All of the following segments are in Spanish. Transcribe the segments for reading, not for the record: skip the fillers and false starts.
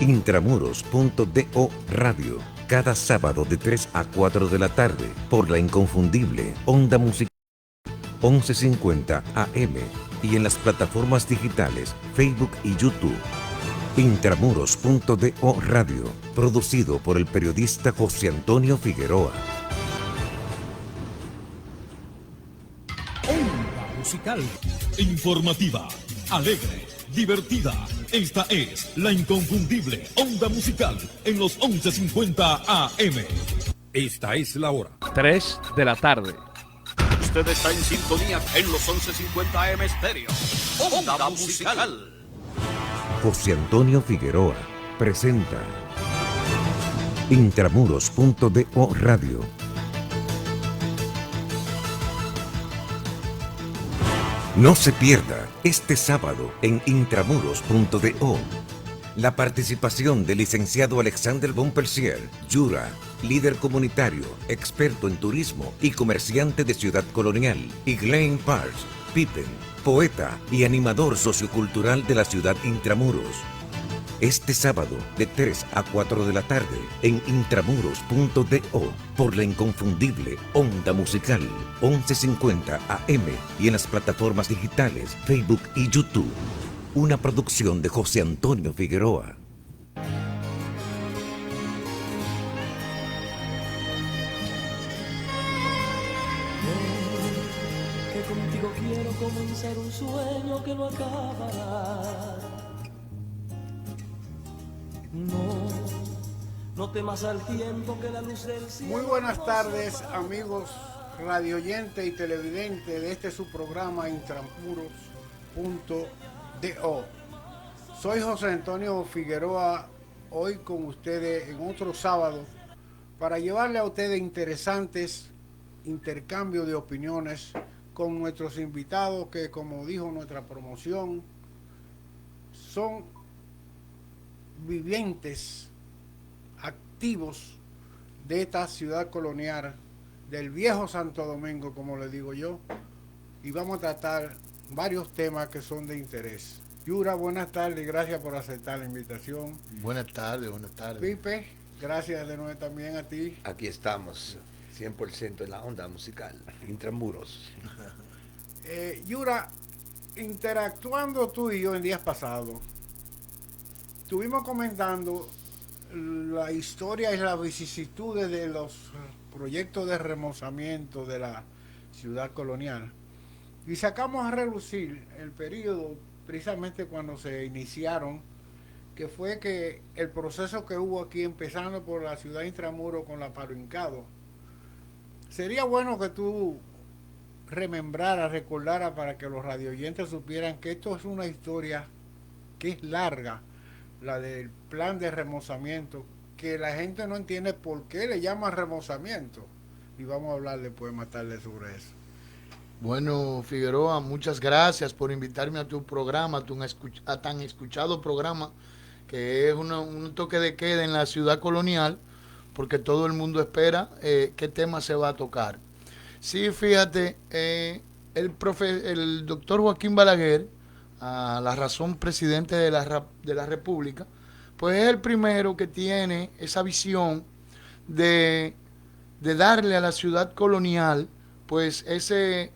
Intramuros.do Radio, cada sábado de 3 a 4 de la tarde, por la inconfundible Onda Musical 1150 AM y en las plataformas digitales Facebook y YouTube. Intramuros.do Radio, producido por el periodista José Antonio Figueroa. Onda Musical. Informativa, alegre, divertida. Esta es la inconfundible Onda Musical en los 1150 AM. Esta es la hora. 3 de la tarde. Usted está en sintonía en los 1150 AM Estéreo. Onda Musical. José Antonio Figueroa presenta Intramuros.do Radio. No se pierda este sábado en Intramuros.do la participación del licenciado Alexander Bonpercier, Yura, líder comunitario, experto en turismo y comerciante de Ciudad Colonial, y Glenn Parks, Pippen, poeta y animador sociocultural de la ciudad Intramuros. Este sábado de 3 a 4 de la tarde en Intramuros.do por la inconfundible Onda Musical 1150 AM y en las plataformas digitales Facebook y YouTube. Una producción de José Antonio Figueroa. Que contigo quiero comenzar un sueño que no acabará. No temas al tiempo que la luz del cielo. Muy buenas tardes, amigos radioyentes y televidentes de este su programa Intramuros.do. Soy José Antonio Figueroa, hoy con ustedes en otro sábado para llevarle a ustedes interesantes intercambios de opiniones con nuestros invitados que, como dijo nuestra promoción, son vivientes activos de esta ciudad colonial, del viejo Santo Domingo, como le digo yo, y vamos a tratar varios temas que son de interés. Yura, buenas tardes, gracias por aceptar la invitación. Buenas tardes, buenas tardes. Pipe, gracias de nuevo también a ti. Aquí estamos, 100% en la onda musical, Intramuros. Yura, interactuando tú y yo en días pasados, estuvimos comentando la historia y las vicisitudes de los proyectos de remozamiento de la ciudad colonial y sacamos a relucir el periodo precisamente cuando se iniciaron, que fue que el proceso que hubo aquí empezando por la ciudad de Intramuros con la Palo Hincado. Sería bueno que tú recordaras para que los radioyentes supieran que esto es una historia que es larga, la del plan de remozamiento, que la gente no entiende por qué le llaman remozamiento, y vamos a hablar después más tarde sobre eso. Bueno, Figueroa, muchas gracias por invitarme a tu programa, a tan escuchado programa, que es un toque de queda en la ciudad colonial, porque todo el mundo espera qué tema se va a tocar. Sí, fíjate, el doctor Joaquín Balaguer, a la razón presidente de la República, pues es el primero que tiene esa visión de darle a la ciudad colonial pues esa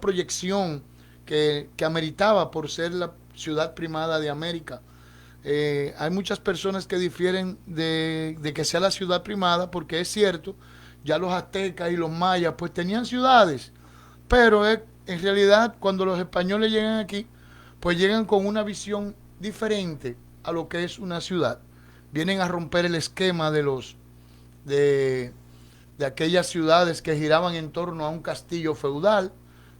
proyección que ameritaba por ser la ciudad primada de América. Hay muchas personas que difieren de que sea la ciudad primada, porque es cierto, ya los aztecas y los mayas pues tenían ciudades, pero en realidad cuando los españoles llegan aquí, pues llegan con una visión diferente a lo que es una ciudad. Vienen a romper el esquema de aquellas ciudades que giraban en torno a un castillo feudal,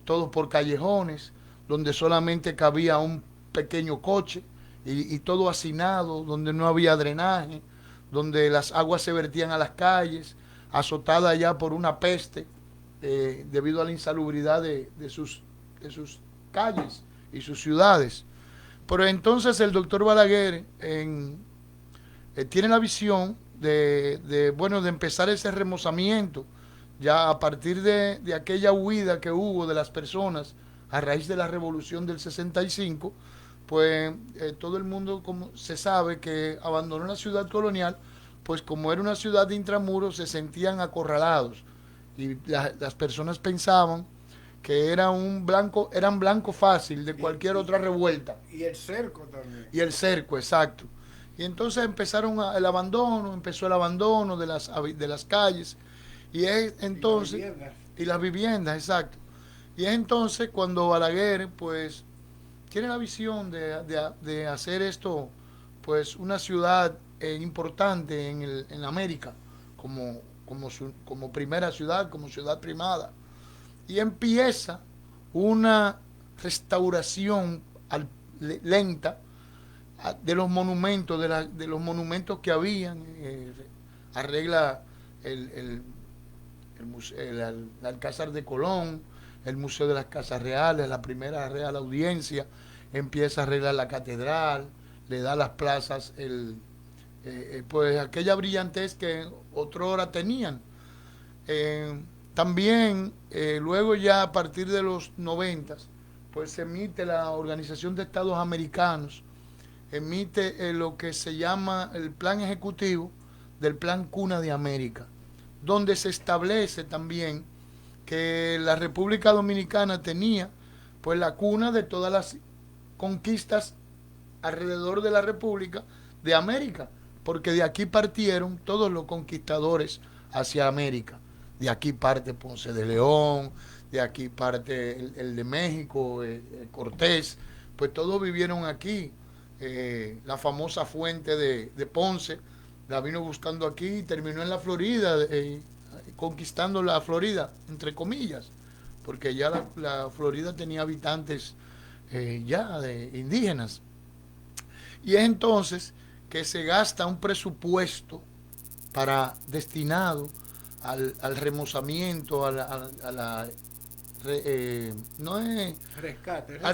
todo por callejones, donde solamente cabía un pequeño coche y todo hacinado, donde no había drenaje, donde las aguas se vertían a las calles, azotada ya por una peste, debido a la insalubridad de sus calles y sus ciudades. Pero entonces el doctor Balaguer tiene la visión de empezar ese remozamiento, ya a partir de aquella huida que hubo de las personas a raíz de la revolución del 65, pues todo el mundo como se sabe que abandonó la ciudad colonial, pues como era una ciudad de intramuros se sentían acorralados y las personas pensaban que eran blanco fácil de cualquier otra revuelta. Y el cerco también. Y el cerco, exacto. Y entonces empezó el abandono de las calles. Y es entonces... Y las viviendas, exacto. Y es entonces cuando Balaguer, pues, tiene la visión de hacer esto, pues, una ciudad importante en América, como primera ciudad, como ciudad primada. Y empieza una restauración lenta de los monumentos, de los monumentos que habían, arregla el Alcázar de Colón, el Museo de las Casas Reales, la primera Real Audiencia, empieza a arreglar la catedral, le da a las plazas pues aquella brillantez que otrora tenían. También luego ya a partir de los 90, pues se emite la Organización de Estados Americanos, emite lo que se llama el plan ejecutivo del Plan Cuna de América, donde se establece también que la República Dominicana tenía pues la cuna de todas las conquistas alrededor de la República de América, porque de aquí partieron todos los conquistadores hacia América. De aquí parte Ponce de León, de aquí parte el de México, Cortés, pues todos vivieron aquí. La famosa fuente de Ponce la vino buscando aquí y terminó en la Florida, conquistando la Florida, entre comillas, porque ya la Florida tenía habitantes ya de indígenas. Y es entonces que se gasta un presupuesto destinado al remozamiento, al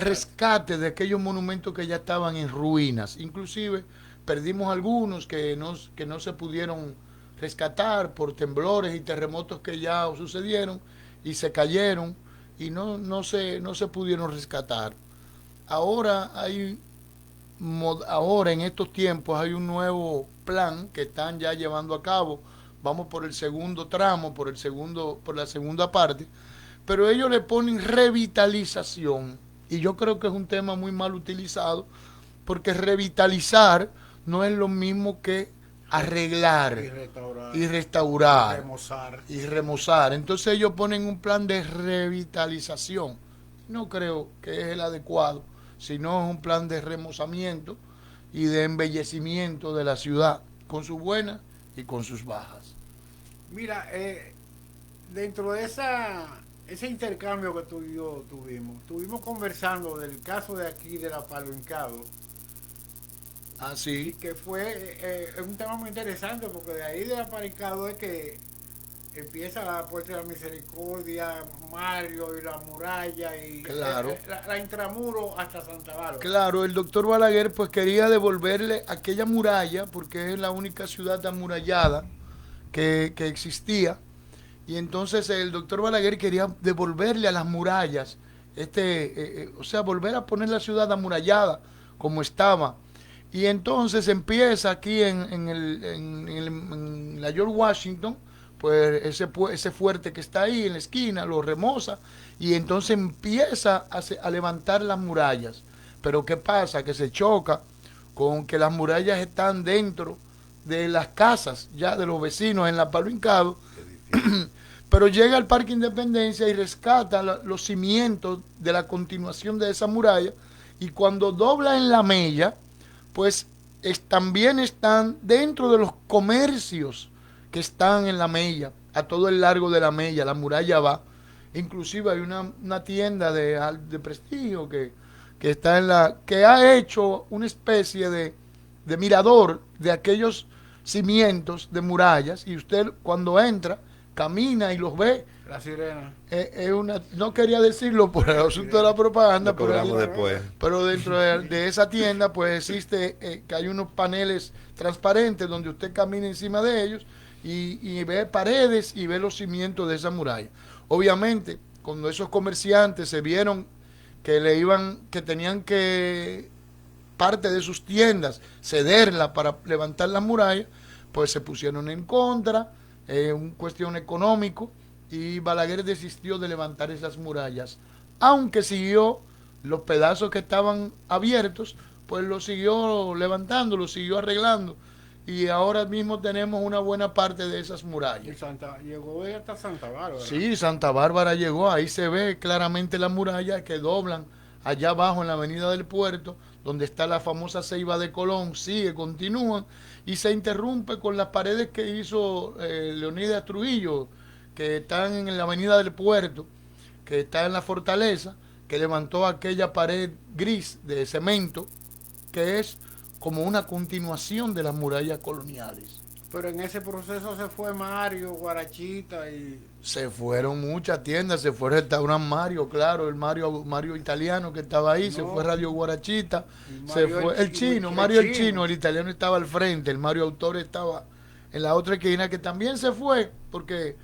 rescate de aquellos monumentos que ya estaban en ruinas. Inclusive perdimos algunos que no se pudieron rescatar por temblores y terremotos que ya sucedieron y se cayeron y no se pudieron rescatar. Ahora en estos tiempos hay un nuevo plan que están ya llevando a cabo. Vamos por el segundo tramo, por la segunda parte, pero ellos le ponen revitalización y yo creo que es un tema muy mal utilizado, porque revitalizar no es lo mismo que arreglar y restaurar y remozar. Entonces ellos ponen un plan de revitalización. No creo que es el adecuado, sino es un plan de remozamiento y de embellecimiento de la ciudad, con sus buenas y con sus bajas. Mira, dentro de ese intercambio que tú y yo estuvimos conversando del caso de aquí de la Palo Hincado. Sí. Que fue un tema muy interesante, porque de ahí de la Palo Hincado es que empieza la Puerta de la Misericordia, Mario y la muralla y claro. la intramuro hasta Santa Bárbara. Claro, el doctor Balaguer pues quería devolverle aquella muralla, porque es la única ciudad amurallada que existía, y entonces el doctor Balaguer quería devolverle a las murallas, o sea, volver a poner la ciudad amurallada como estaba. Y entonces empieza aquí en la George Washington, pues ese fuerte que está ahí en la esquina, lo remoza, y entonces empieza a levantar las murallas. Pero ¿qué pasa? Que se choca con que las murallas están dentro de las casas ya de los vecinos en la Palo Hincado, pero llega al Parque Independencia y rescata los cimientos de la continuación de esa muralla, y cuando dobla en la Mella, pues también están dentro de los comercios que están en la Mella, a todo el largo de la Mella, la muralla va. Inclusive hay una tienda de prestigio que está que ha hecho una especie de mirador de aquellos cimientos de murallas, y usted cuando entra, camina y los ve. La sirena. No quería decirlo por el asunto de la propaganda, pero dentro de esa tienda pues existe que hay unos paneles transparentes donde usted camina encima de ellos y ve paredes y ve los cimientos de esa muralla. Obviamente, cuando esos comerciantes se vieron que tenían que parte de sus tiendas, cederla para levantar las murallas, pues se pusieron en contra, un cuestión económico, y Balaguer desistió de levantar esas murallas, aunque siguió los pedazos que estaban abiertos, pues lo siguió levantando, lo siguió arreglando, y ahora mismo tenemos una buena parte de esas murallas. Llegó hasta Santa Bárbara. Sí, Santa Bárbara llegó, ahí se ve claramente las murallas que doblan allá abajo en la avenida del Puerto, donde está la famosa Ceiba de Colón, sigue, continúan, y se interrumpe con las paredes que hizo Leonidas Trujillo, que están en la avenida del Puerto, que está en la fortaleza, que levantó aquella pared gris de cemento, que es como una continuación de las murallas coloniales. Pero en ese proceso se fue Mario, Guarachita y... Se fueron muchas tiendas, se fue el restaurante Mario, claro, el Mario italiano que estaba ahí, se fue Radio Guarachita, se fue el chino, Mario el chino, el italiano estaba al frente, el Mario Autor estaba en la otra esquina, que también se fue, porque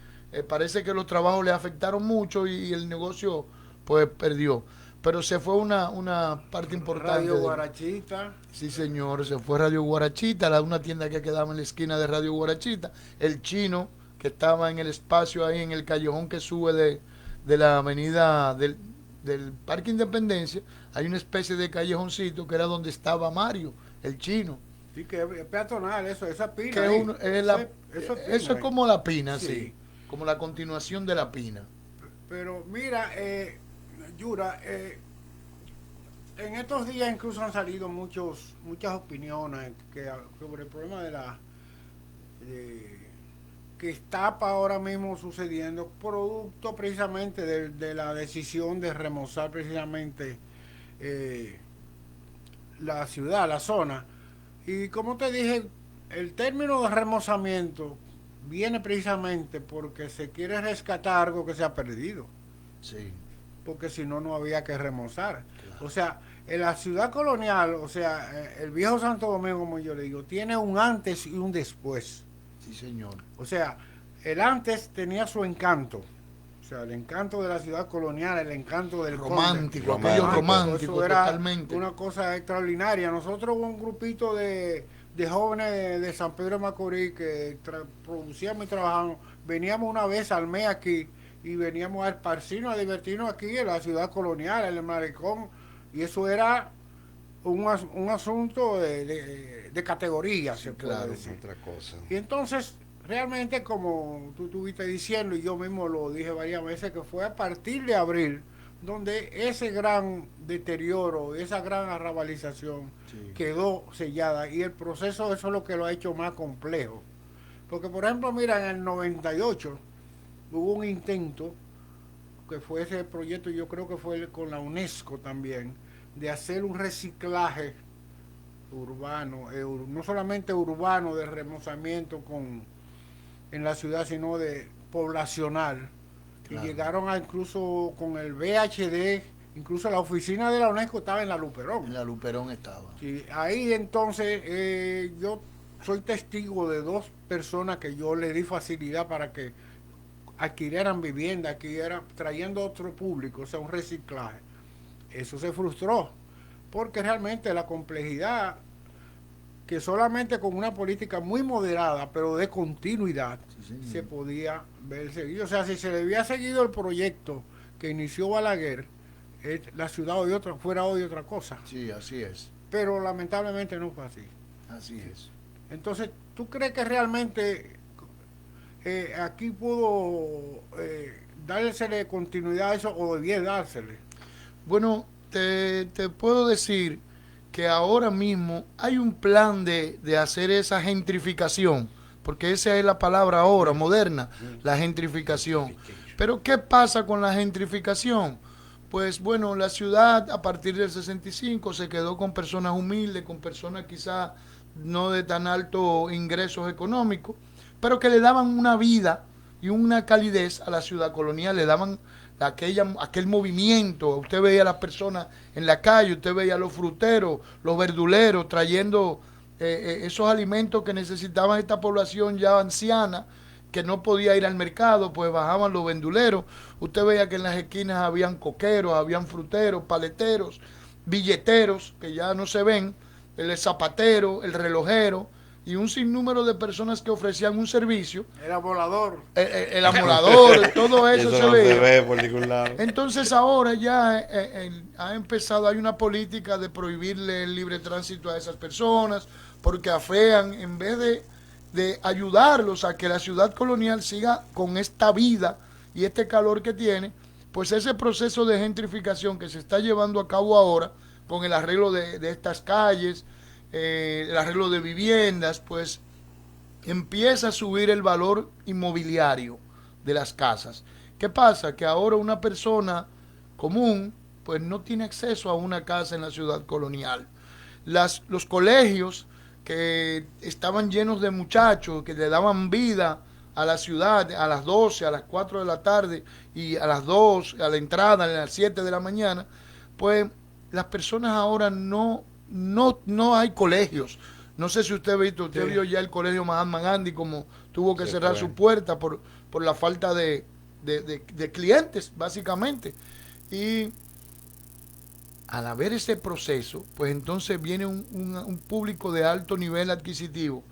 parece que los trabajos le afectaron mucho y el negocio pues perdió. Pero se fue una parte importante. Radio Guarachita. Sí, señor, se fue Radio Guarachita, una tienda que quedaba en la esquina de Radio Guarachita. El chino, que estaba en el espacio ahí, en el callejón que sube de la avenida del Parque Independencia, hay una especie de callejoncito que era donde estaba Mario, el chino. Sí, que es peatonal, esa pina. Que eso es como la pina, sí. Como la continuación de la pina. Pero mira, Yura, en estos días incluso han salido muchas opiniones sobre el problema que está ahora mismo sucediendo, producto precisamente de la decisión de remozar precisamente la ciudad, la zona. Y como te dije, el término de remozamiento viene precisamente porque se quiere rescatar algo que se ha perdido. Sí. Porque si no, no había que remozar. Claro. O sea, en la ciudad colonial, o sea, el viejo Santo Domingo, como yo le digo, tiene un antes y un después. Sí, señor. O sea, el antes tenía su encanto. O sea, el encanto de la ciudad colonial, el encanto del romántico, aquello romántico, eso era totalmente. Una cosa extraordinaria. Nosotros, un grupito de jóvenes de San Pedro de Macorís que producíamos y trabajábamos, veníamos una vez al mes aquí y veníamos a esparcirnos, a divertirnos aquí en la ciudad colonial, en el malecón, y eso era un asunto de categoría, sí, se puede claro, decir. Otra cosa. Y entonces, realmente, como tú estuviste diciendo, y yo mismo lo dije varias veces, que fue a partir de abril, donde ese gran deterioro, esa gran arrabalización quedó sellada, y el proceso, eso es lo que lo ha hecho más complejo. Porque, por ejemplo, mira, en el 98, hubo un intento, que fue ese proyecto, yo creo que fue con la UNESCO también, de hacer un reciclaje urbano, no solamente urbano de remozamiento en la ciudad, sino de poblacional. Claro. Y llegaron a incluso con el VHD, incluso la oficina de la UNESCO estaba en la Luperón. En la Luperón estaba. Sí, ahí entonces yo soy testigo de 2 personas que yo le di facilidad para que adquirieran vivienda, trayendo otro público, o sea, un reciclaje. Eso se frustró, porque realmente la complejidad, que solamente con una política muy moderada, pero de continuidad, se podía ver seguido. O sea, si se le había seguido el proyecto que inició Balaguer, la ciudad fuera hoy otra cosa. Sí, así es. Pero lamentablemente no fue así. Así es. Entonces, ¿tú crees que realmente aquí pudo dársele continuidad a eso o debía dársele? Bueno, te puedo decir que ahora mismo hay un plan de hacer esa gentrificación, porque esa es la palabra ahora, moderna, la gentrificación. Pero ¿qué pasa con la gentrificación? Pues bueno, la ciudad a partir del 65 se quedó con personas humildes, con personas quizás no de tan alto ingresos económicos, pero que le daban una vida y una calidez a la ciudad colonial, le daban aquel movimiento. Usted veía a las personas en la calle, usted veía a los fruteros, los verduleros trayendo esos alimentos que necesitaba esta población ya anciana, que no podía ir al mercado, pues bajaban los verduleros. Usted veía que en las esquinas habían coqueros, habían fruteros, paleteros, billeteros, que ya no se ven, el zapatero, el relojero y un sinnúmero de personas que ofrecían un servicio. Era volador. El amolador, todo eso se no veía. se ve por ningún lado. Entonces ahora ya ha empezado, hay una política de prohibirle el libre tránsito a esas personas porque afean, en vez de ayudarlos a que la ciudad colonial siga con esta vida y este calor que tiene, pues ese proceso de gentrificación que se está llevando a cabo ahora con el arreglo de estas calles, el arreglo de viviendas, pues empieza a subir el valor inmobiliario de las casas. ¿Qué pasa? Que ahora una persona común pues no tiene acceso a una casa en la ciudad colonial. Los colegios que estaban llenos de muchachos que le daban vida a la ciudad a las 12, a las 4 de la tarde y a las 2, a la entrada, a las 7 de la mañana, pues las personas ahora no hay colegios. No sé si usted vio ya el colegio Mahatma Gandhi como tuvo que cerrar su puerta por la falta de clientes, básicamente. Y al haber ese proceso, pues entonces viene un público de alto nivel adquisitivo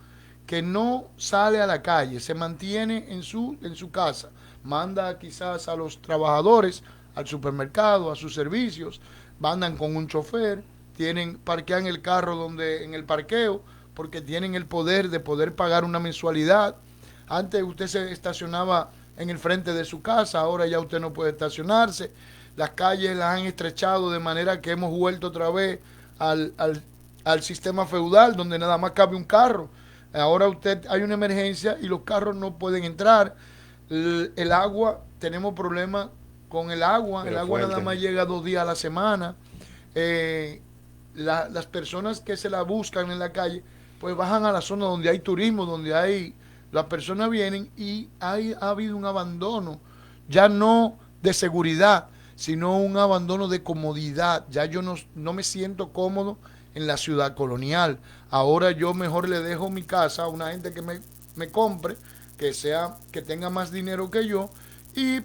que no sale a la calle, se mantiene en su casa, manda quizás a los trabajadores al supermercado, a sus servicios, andan con un chofer, parquean el carro en el parqueo, porque tienen el poder de poder pagar una mensualidad. Antes usted se estacionaba en el frente de su casa, ahora ya usted no puede estacionarse. Las calles las han estrechado de manera que hemos vuelto otra vez al sistema feudal, donde nada más cabe un carro. Ahora hay una emergencia y los carros no pueden entrar. El agua, tenemos problemas con el agua. El agua nada más llega 2 días a la semana. Las personas que se la buscan en la calle, pues bajan a la zona donde hay turismo, las personas vienen y ha habido un abandono, ya no de seguridad, sino un abandono de comodidad. Ya yo no me siento cómodo en la ciudad colonial. Ahora yo mejor le dejo mi casa a una gente que me compre, que tenga más dinero que yo,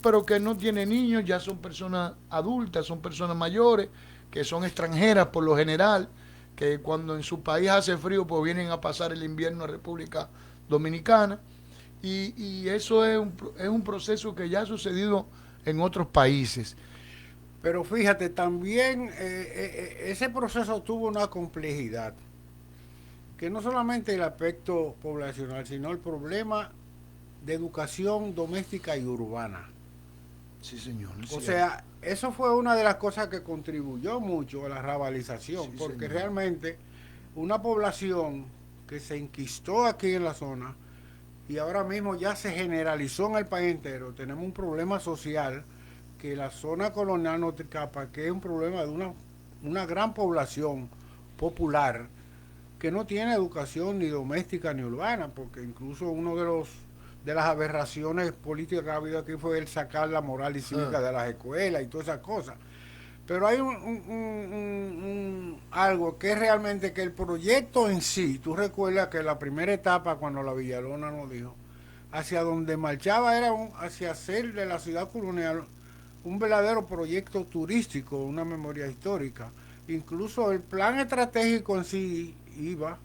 pero que no tiene niños, ya son personas adultas, son personas mayores, que son extranjeras por lo general, que cuando en su país hace frío, pues vienen a pasar el invierno a República Dominicana. Y eso es un proceso que ya ha sucedido en otros países. Pero fíjate, también ese proceso tuvo una complejidad, que no solamente el aspecto poblacional, sino el problema de educación doméstica y urbana. Sí, señor. O sea, eso fue una de las cosas que contribuyó mucho a la rabalización, porque señor, realmente una población que se enquistó aquí en la zona y ahora mismo ya se generalizó en el país entero, tenemos un problema social que la zona colonial no te escapa, que es un problema de una gran población popular que no tiene educación ni doméstica ni urbana, porque incluso uno de las aberraciones políticas que ha habido aquí fue el sacar la moral y cívica de las escuelas y todas esas cosas. Pero hay algo que es realmente que el proyecto en sí, tú recuerdas que la primera etapa cuando la Villalona nos dijo, hacia donde marchaba era hacia hacer de la ciudad colonial un verdadero proyecto turístico, una memoria histórica. Incluso el plan estratégico en sí iba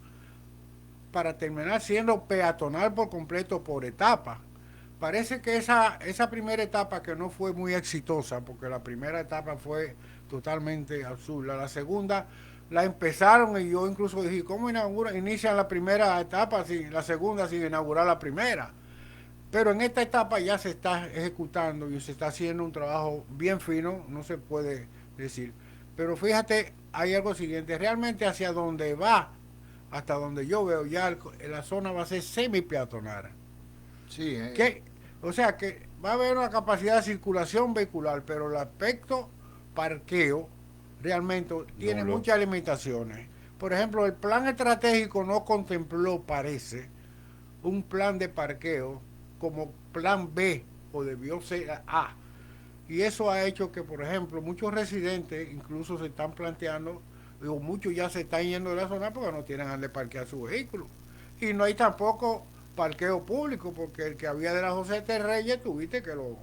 para terminar siendo peatonal por completo por etapa. Parece que esa primera etapa que no fue muy exitosa, porque la primera etapa fue totalmente absurda. La segunda la empezaron y yo incluso dije, ¿cómo inician la primera etapa, la segunda sin inaugurar la primera? Pero en esta etapa ya se está ejecutando y se está haciendo un trabajo bien fino, no se puede decir. Pero fíjate, hay algo siguiente, realmente hacia donde va, hasta donde yo veo, ya la zona va a ser semi-peatonal. Sí, o sea que va a haber una capacidad de circulación vehicular, pero el aspecto parqueo realmente tiene muchas limitaciones. Por ejemplo, el plan estratégico no contempló, parece, un plan de parqueo como plan B, o debió ser A. Y eso ha hecho que, por ejemplo, muchos residentes incluso se están planteando, o muchos ya se están yendo de la zona porque no tienen donde parquear su vehículo. Y no hay tampoco parqueo público, porque el que había de la José T. Reyes, tuviste que lo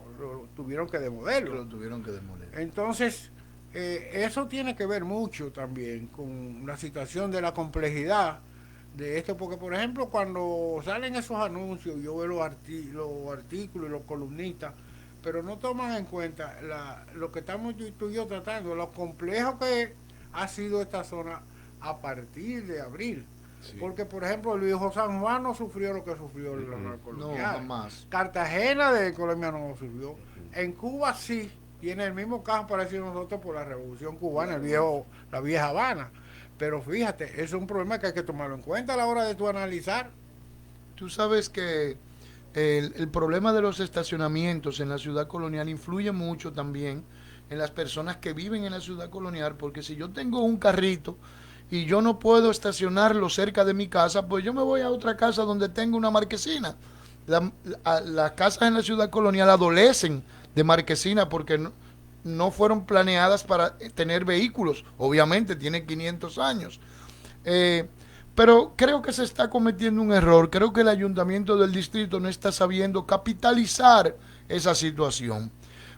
tuvieron que demolerlo. Lo tuvieron que demoler. Entonces, Eso tiene que ver mucho también con la situación de la complejidad de esto, porque por ejemplo cuando salen esos anuncios, yo veo los artículos y los columnistas, pero no toman en cuenta lo que estamos tú y yo tratando, lo complejo que ha sido esta zona a partir de abril. Sí. Porque, por ejemplo, el viejo San Juan no sufrió lo que sufrió la zona colonial. No, jamás. Cartagena de Colombia no lo sufrió. En Cuba sí, tiene el mismo caso parecido a nosotros por la Revolución Cubana, la vieja Habana. Pero fíjate, eso es un problema que hay que tomarlo en cuenta a la hora de tú analizar. Tú sabes que el problema de los estacionamientos en la ciudad colonial influye mucho también en las personas que viven en la ciudad colonial, porque si yo tengo un carrito y yo no puedo estacionarlo cerca de mi casa, pues yo me voy a otra casa donde tengo una marquesina. Las casas en la ciudad colonial adolecen de marquesina porque no fueron planeadas para tener vehículos. Obviamente, tiene 500 años. Pero creo que se está cometiendo un error. Creo que el ayuntamiento del distrito no está sabiendo capitalizar esa situación.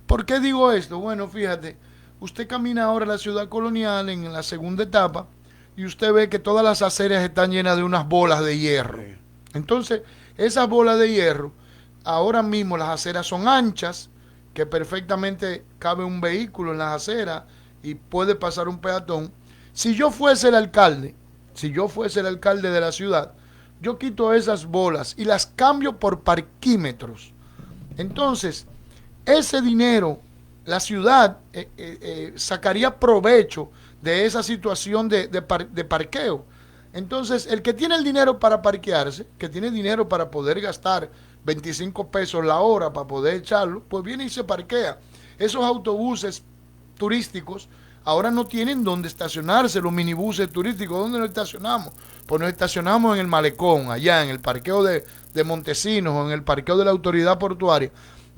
¿Por qué digo esto? Bueno, fíjate, usted camina ahora a la ciudad colonial en la segunda etapa y usted ve que todas las aceras están llenas de unas bolas de hierro. Entonces, esas bolas de hierro, ahora mismo las aceras son anchas, que perfectamente cabe un vehículo en las aceras y puede pasar un peatón. Si yo fuese el alcalde de la ciudad, yo quito esas bolas y las cambio por parquímetros. Entonces, ese dinero, la ciudad sacaría provecho de esa situación de parqueo. Entonces, el que tiene el dinero para parquearse, que tiene dinero para poder gastar 25 pesos la hora para poder echarlo, pues viene y se parquea. Esos autobuses turísticos ahora no tienen dónde estacionarse, los minibuses turísticos. ¿Dónde nos estacionamos? Pues nos estacionamos en el malecón, allá en el parqueo de Montesinos o en el parqueo de la autoridad portuaria.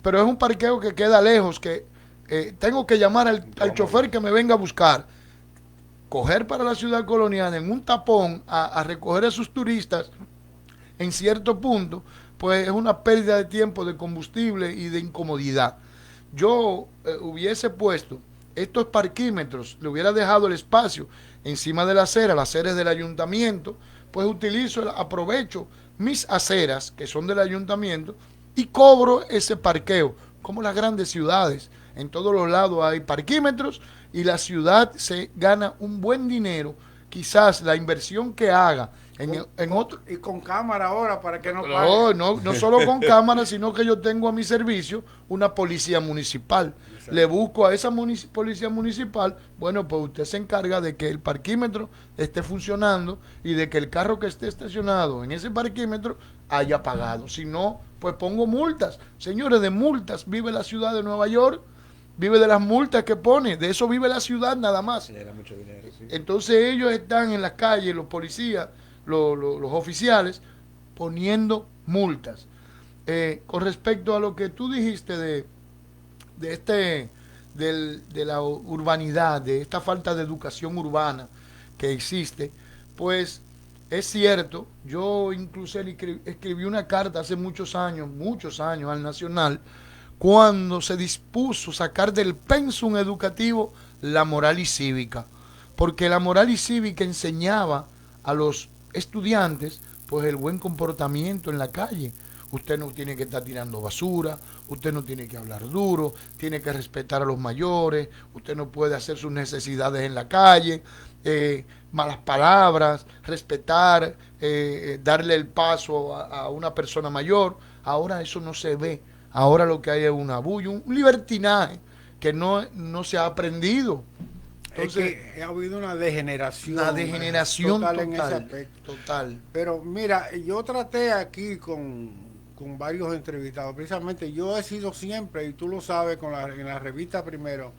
Pero es un parqueo que queda lejos, que tengo que llamar al chofer que me venga a buscar. Coger para la ciudad colonial en un tapón a recoger a sus turistas en cierto punto, pues es una pérdida de tiempo, de combustible y de incomodidad. Yo hubiese puesto estos parquímetros, le hubiera dejado el espacio encima de la acera, las aceras del ayuntamiento, pues aprovecho mis aceras, que son del ayuntamiento, y cobro ese parqueo, como las grandes ciudades. En todos los lados hay parquímetros y la ciudad se gana un buen dinero. Quizás la inversión que haga en otro... Y con cámara ahora para que no pague. No solo con cámara, sino que yo tengo a mi servicio una policía municipal. Exacto. Le busco a esa policía municipal, bueno, pues usted se encarga de que el parquímetro esté funcionando y de que el carro que esté estacionado en ese parquímetro haya pagado. Si no, pues pongo multas. Señores, de multas vive la ciudad de Nueva York. Vive de las multas que pone, de eso vive la ciudad nada más. Genera mucho dinero, sí. Entonces ellos están en las calles, los policías, los oficiales, poniendo multas. Con respecto a lo que tú dijiste de la urbanidad, de esta falta de educación urbana que existe, pues es cierto. Yo incluso escribí una carta hace muchos años al Nacional, cuando se dispuso sacar del pensum educativo la moral y cívica, porque la moral y cívica enseñaba a los estudiantes pues el buen comportamiento en la calle. Usted no tiene que estar tirando basura, usted no tiene que hablar duro, tiene que respetar a los mayores, usted no puede hacer sus necesidades en la calle, malas palabras, respetar, darle el paso a una persona mayor. Ahora eso no se ve. Ahora lo que hay es una bulla, un libertinaje que no se ha aprendido. Entonces, es que ha habido una degeneración. Total en ese aspecto. Total. Pero mira, yo traté aquí con varios entrevistados. Precisamente yo he sido siempre, y tú lo sabes, en la revista Primero,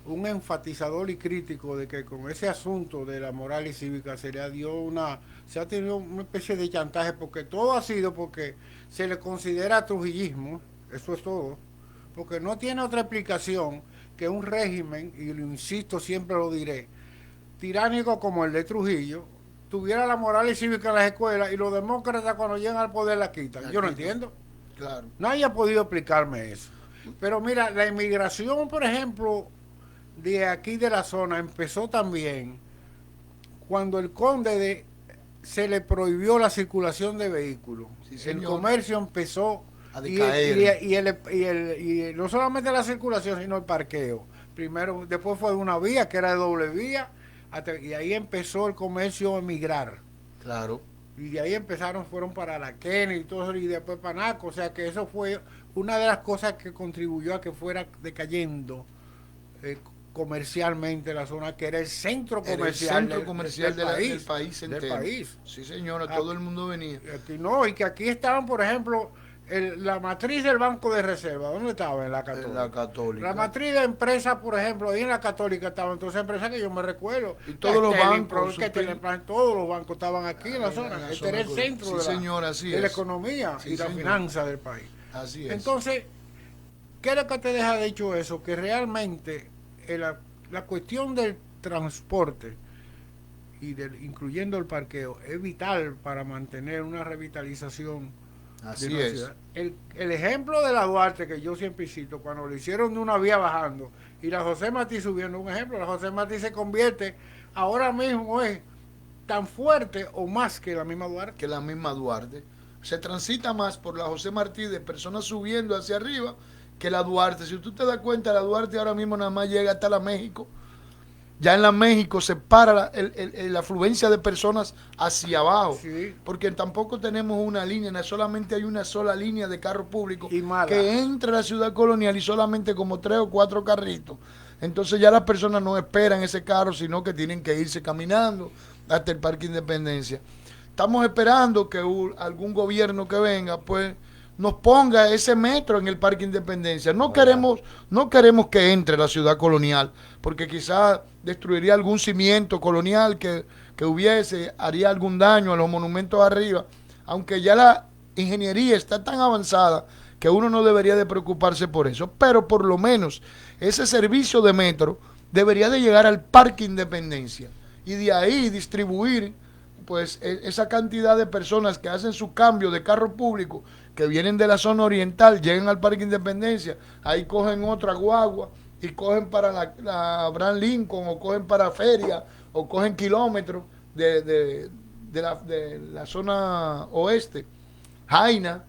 un enfatizador y crítico de que con ese asunto de la moral y cívica se ha tenido una especie de chantaje, porque todo ha sido porque se le considera trujillismo. Eso es todo, porque no tiene otra explicación que un régimen, y lo insisto, siempre lo diré, tiránico como el de Trujillo, tuviera la moral y cívica en las escuelas y los demócratas cuando llegan al poder la quitan. Yo no entiendo. Claro. Nadie ha podido explicarme eso. Pero mira, la inmigración, por ejemplo, de aquí de la zona empezó también cuando el conde se le prohibió la circulación de vehículos. Sí, el señor. comercio empezó A decaer. y no solamente la circulación, sino el parqueo. Primero, después fue una vía que era de doble vía, y ahí empezó el comercio a emigrar. Claro. Y de ahí fueron para la Kennedy y todo eso, y después para Naco. O sea que eso fue una de las cosas que contribuyó a que fuera decayendo comercialmente la zona, que era el centro comercial, del país entero. Del país. Sí, señora, todo el mundo venía. Aquí no, y que aquí estaban, por ejemplo, la matriz del Banco de Reserva. ¿Dónde estaba? En la Católica. En la Católica. La matriz de empresas, por ejemplo, ahí en la Católica estaban todas esas empresas que yo me recuerdo. Y todos los bancos. Todos los bancos estaban aquí en la zona. Este era el centro de la economía y la finanza del país. Así es. Entonces, ¿qué es lo que te deja dicho eso? Que realmente la cuestión del transporte incluyendo el parqueo es vital para mantener una revitalización. Así es. Ciudad. El ejemplo de la Duarte, que yo siempre cito, cuando lo hicieron de una vía bajando y la José Martí subiendo, un ejemplo, la José Martí se convierte, ahora mismo es tan fuerte o más que la misma Duarte. Que la misma Duarte. Se transita más por la José Martí de personas subiendo hacia arriba que la Duarte. Si tú te das cuenta, la Duarte ahora mismo nada más llega hasta la México. Ya en la México se para la afluencia de personas hacia abajo, sí. Porque tampoco tenemos una línea, solamente hay una sola línea de carro público que entra a la ciudad colonial y solamente como 3 o 4 carritos. Entonces ya las personas no esperan ese carro, sino que tienen que irse caminando hasta el Parque Independencia. Estamos esperando que algún gobierno que venga, pues, nos ponga ese metro en el Parque Independencia. No queremos que entre la ciudad colonial, porque quizás destruiría algún cimiento colonial que hubiese, haría algún daño a los monumentos arriba, aunque ya la ingeniería está tan avanzada que uno no debería de preocuparse por eso, pero por lo menos ese servicio de metro debería de llegar al Parque Independencia y de ahí distribuir pues esa cantidad de personas que hacen su cambio de carro público, que vienen de la zona oriental, llegan al Parque Independencia, ahí cogen otra guagua y cogen para la Abraham Lincoln, o cogen para Feria, o cogen kilómetros de la zona oeste, Jaina,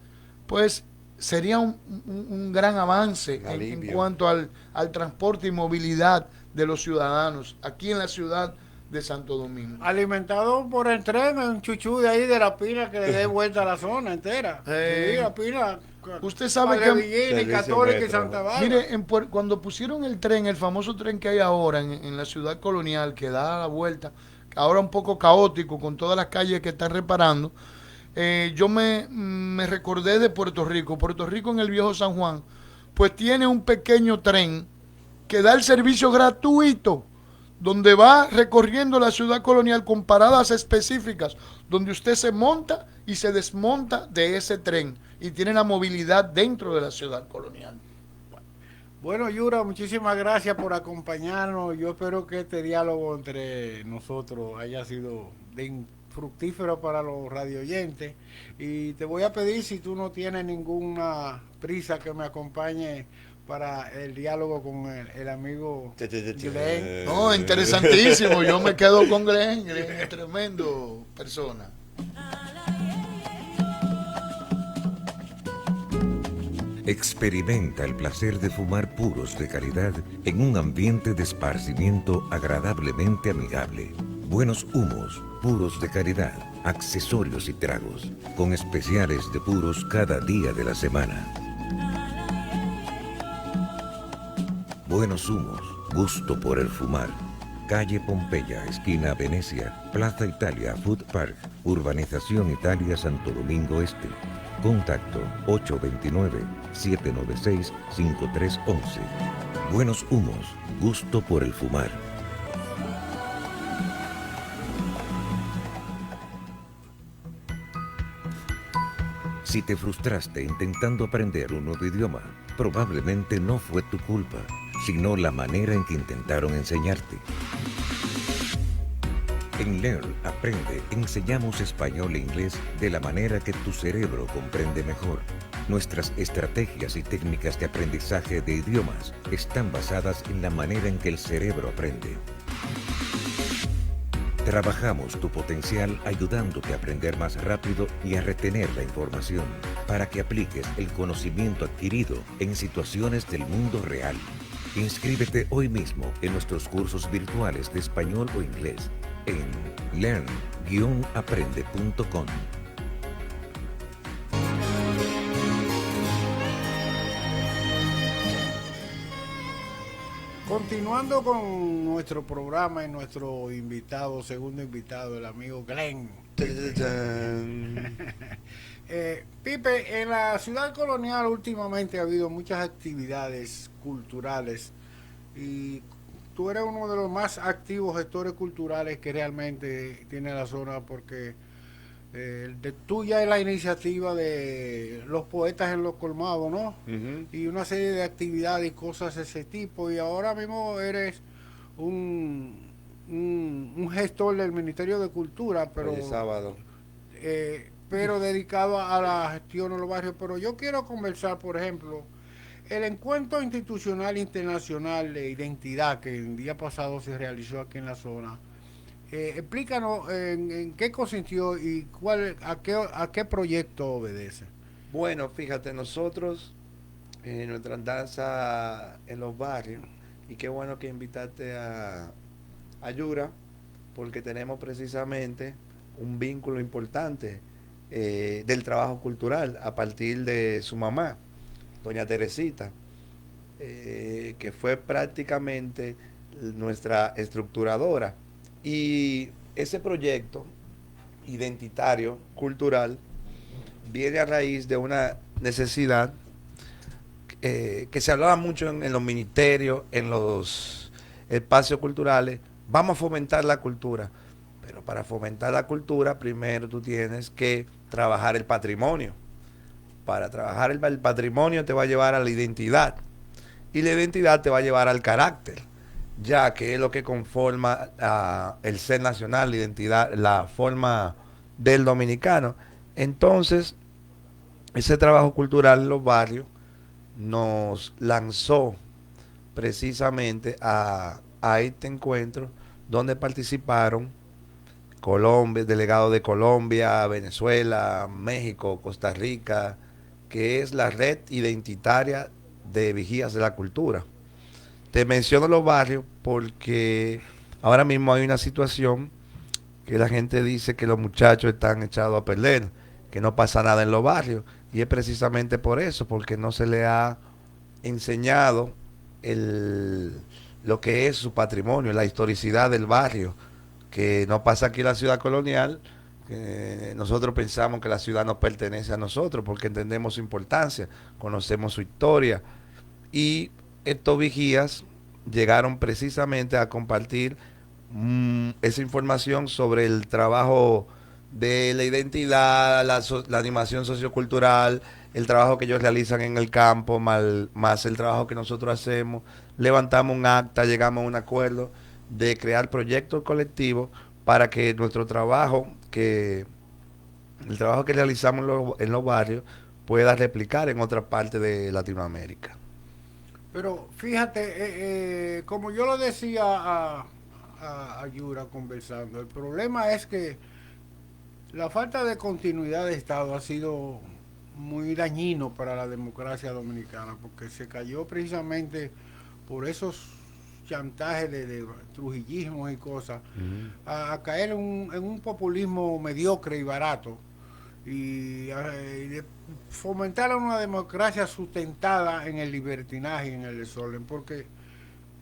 pues sería un gran avance en cuanto al transporte y movilidad de los ciudadanos aquí en la ciudad de Santo Domingo. Alimentado por el tren, un chuchú de ahí de la pila que le dé vuelta a la zona entera. Sí, la pila. Usted sabe que Católica y Santa Bárbara. Mire, cuando pusieron el tren, el famoso tren que hay ahora en la ciudad colonial, que da la vuelta, ahora un poco caótico con todas las calles que están reparando, yo me recordé de Puerto Rico. Puerto Rico en el viejo San Juan, pues tiene un pequeño tren que da el servicio gratuito, donde va recorriendo la ciudad colonial con paradas específicas, donde usted se monta y se desmonta de ese tren y tiene la movilidad dentro de la ciudad colonial. Bueno, Yura, muchísimas gracias por acompañarnos. Yo espero que este diálogo entre nosotros haya sido fructífero para los radioyentes. Y te voy a pedir, si tú no tienes ninguna prisa, que me acompañe para el diálogo con el amigo Glenn. No, interesantísimo. Yo me quedo con Glenn. Glenn es tremendo persona. Experimenta el placer de fumar puros de calidad en un ambiente de esparcimiento agradablemente amigable. Buenos humos, puros de calidad, accesorios y tragos, con especiales de puros cada día de la semana. Buenos humos, gusto por el fumar. Calle Pompeya, esquina Venecia, Plaza Italia, Food Park, Urbanización Italia, Santo Domingo Este. Contacto 829-796-5311. Buenos humos, gusto por el fumar. Si te frustraste intentando aprender un nuevo idioma, probablemente no fue tu culpa, sino la manera en que intentaron enseñarte. En Learn, Aprende, enseñamos español e inglés de la manera que tu cerebro comprende mejor. Nuestras estrategias y técnicas de aprendizaje de idiomas están basadas en la manera en que el cerebro aprende. Trabajamos tu potencial ayudándote a aprender más rápido y a retener la información para que apliques el conocimiento adquirido en situaciones del mundo real. Inscríbete hoy mismo en nuestros cursos virtuales de español o inglés en learn-aprende.com. Continuando con nuestro programa y nuestro invitado, segundo invitado, el amigo Glenn. Pipe, en la ciudad colonial últimamente ha habido muchas actividades culturales y tú eres uno de los más activos gestores culturales que realmente tiene la zona, porque de tuya es la iniciativa de los poetas en los colmados, ¿no? Y una serie de actividades y cosas de ese tipo, y ahora mismo eres un gestor del Ministerio de Cultura, pero Hoy es sábado. Pero dedicado a la gestión en los barrios. Pero yo quiero conversar, por ejemplo, el encuentro institucional internacional de identidad que el día pasado se realizó aquí en la zona. Explícanos en qué consistió y a qué proyecto obedece. Bueno, fíjate, nosotros en nuestra andanza en los barrios, y qué bueno que invitaste a Yura, porque tenemos precisamente un vínculo importante del trabajo cultural a partir de su mamá, doña Teresita, que fue prácticamente nuestra estructuradora. Y ese proyecto identitario, cultural, viene a raíz de una necesidad que se hablaba mucho en los ministerios, en los espacios culturales. Vamos a fomentar la cultura, pero para fomentar la cultura primero tú tienes que trabajar el patrimonio. Para trabajar el patrimonio te va a llevar a la identidad, y la identidad te va a llevar al carácter, ya que es lo que conforma el ser nacional, la identidad, la forma del dominicano. Entonces, ese trabajo cultural en los barrios nos lanzó precisamente a este encuentro donde participaron Colombia, delegados de Colombia, Venezuela, México, Costa Rica, que es la red identitaria de vigías de la cultura. Te menciono los barrios porque ahora mismo hay una situación que la gente dice que los muchachos están echados a perder, que no pasa nada en los barrios, y es precisamente por eso, porque no se le ha enseñado lo que es su patrimonio, la historicidad del barrio, que no pasa aquí en la ciudad colonial. Nosotros pensamos que la ciudad nos pertenece a nosotros porque entendemos su importancia, conocemos su historia, y estos vigías llegaron precisamente a compartir esa información sobre el trabajo de la identidad, la animación sociocultural, el trabajo que ellos realizan en el campo, más el trabajo que nosotros hacemos. Levantamos un acta, llegamos a un acuerdo de crear proyectos colectivos para que nuestro trabajo, el trabajo que realizamos en los barrios, pueda replicar en otra parte de Latinoamérica. Pero fíjate, como yo lo decía a Yura conversando, el problema es que la falta de continuidad de Estado ha sido muy dañino para la democracia dominicana, porque se cayó precisamente por esos chantajes de trujillismos y cosas, a caer en un populismo mediocre y barato, y de fomentar una democracia sustentada en el libertinaje y en el desorden, porque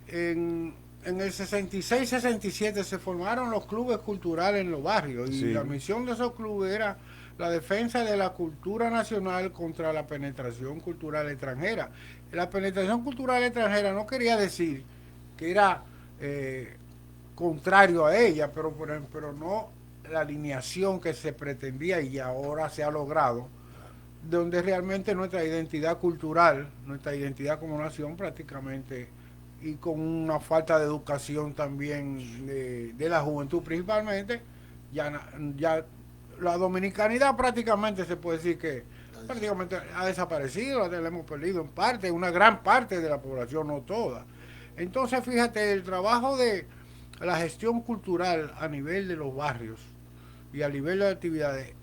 en el 66-67 se formaron los clubes culturales en los barrios, y sí, la misión de esos clubes era la defensa de la cultura nacional contra la penetración cultural extranjera. La penetración cultural extranjera no quería decir que era contrario a ella, pero no la alineación que se pretendía y ahora se ha logrado, donde realmente nuestra identidad cultural, nuestra identidad como nación prácticamente, y con una falta de educación también de la juventud principalmente, ya la dominicanidad prácticamente se puede decir que prácticamente ha desaparecido, la hemos perdido en parte, una gran parte de la población, no toda. Entonces, fíjate, el trabajo de la gestión cultural a nivel de los barrios y a nivel de actividades,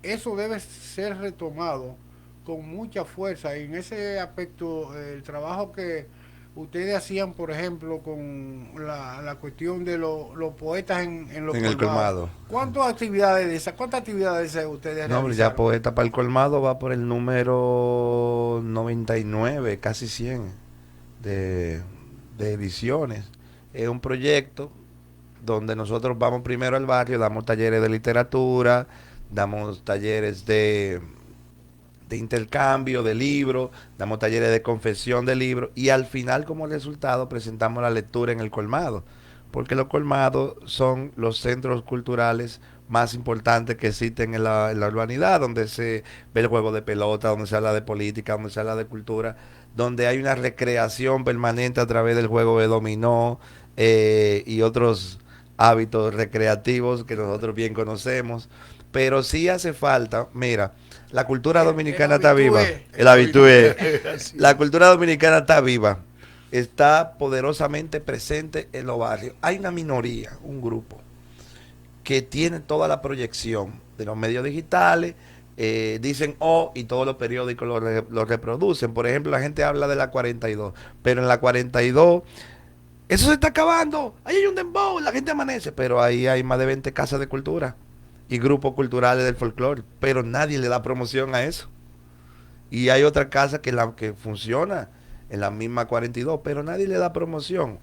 eso debe ser retomado con mucha fuerza. Y en ese aspecto, el trabajo que ustedes hacían, por ejemplo, con la cuestión de los poetas en los En el colmado. ¿Cuántas actividades de esas ustedes No, hombre, realizaron? ya Poeta para el colmado va por el número 99, casi 100 de ediciones. Es un proyecto donde nosotros vamos primero al barrio, damos talleres de literatura, damos talleres de intercambio de libros, damos talleres de confesión de libros y al final como resultado presentamos la lectura en el colmado, porque los colmados son los centros culturales más importantes que existen en la urbanidad, donde se ve el juego de pelota, donde se habla de política, donde se habla de cultura, donde hay una recreación permanente a través del juego de dominó y otros hábitos recreativos que nosotros bien conocemos, pero sí hace falta, mira, la cultura dominicana está viva, el habitué, la cultura dominicana está viva, está poderosamente presente en los barrios. Hay una minoría, un grupo, que tiene toda la proyección de los medios digitales, dicen y todos los periódicos lo reproducen. Por ejemplo, la gente habla de la 42, pero en la 42 eso se está acabando, ahí hay un dembow, la gente amanece, pero ahí hay más de 20 casas de cultura y grupos culturales del folclore, pero nadie le da promoción a eso. Y hay otra casa que funciona en la misma 42, pero nadie le da promoción.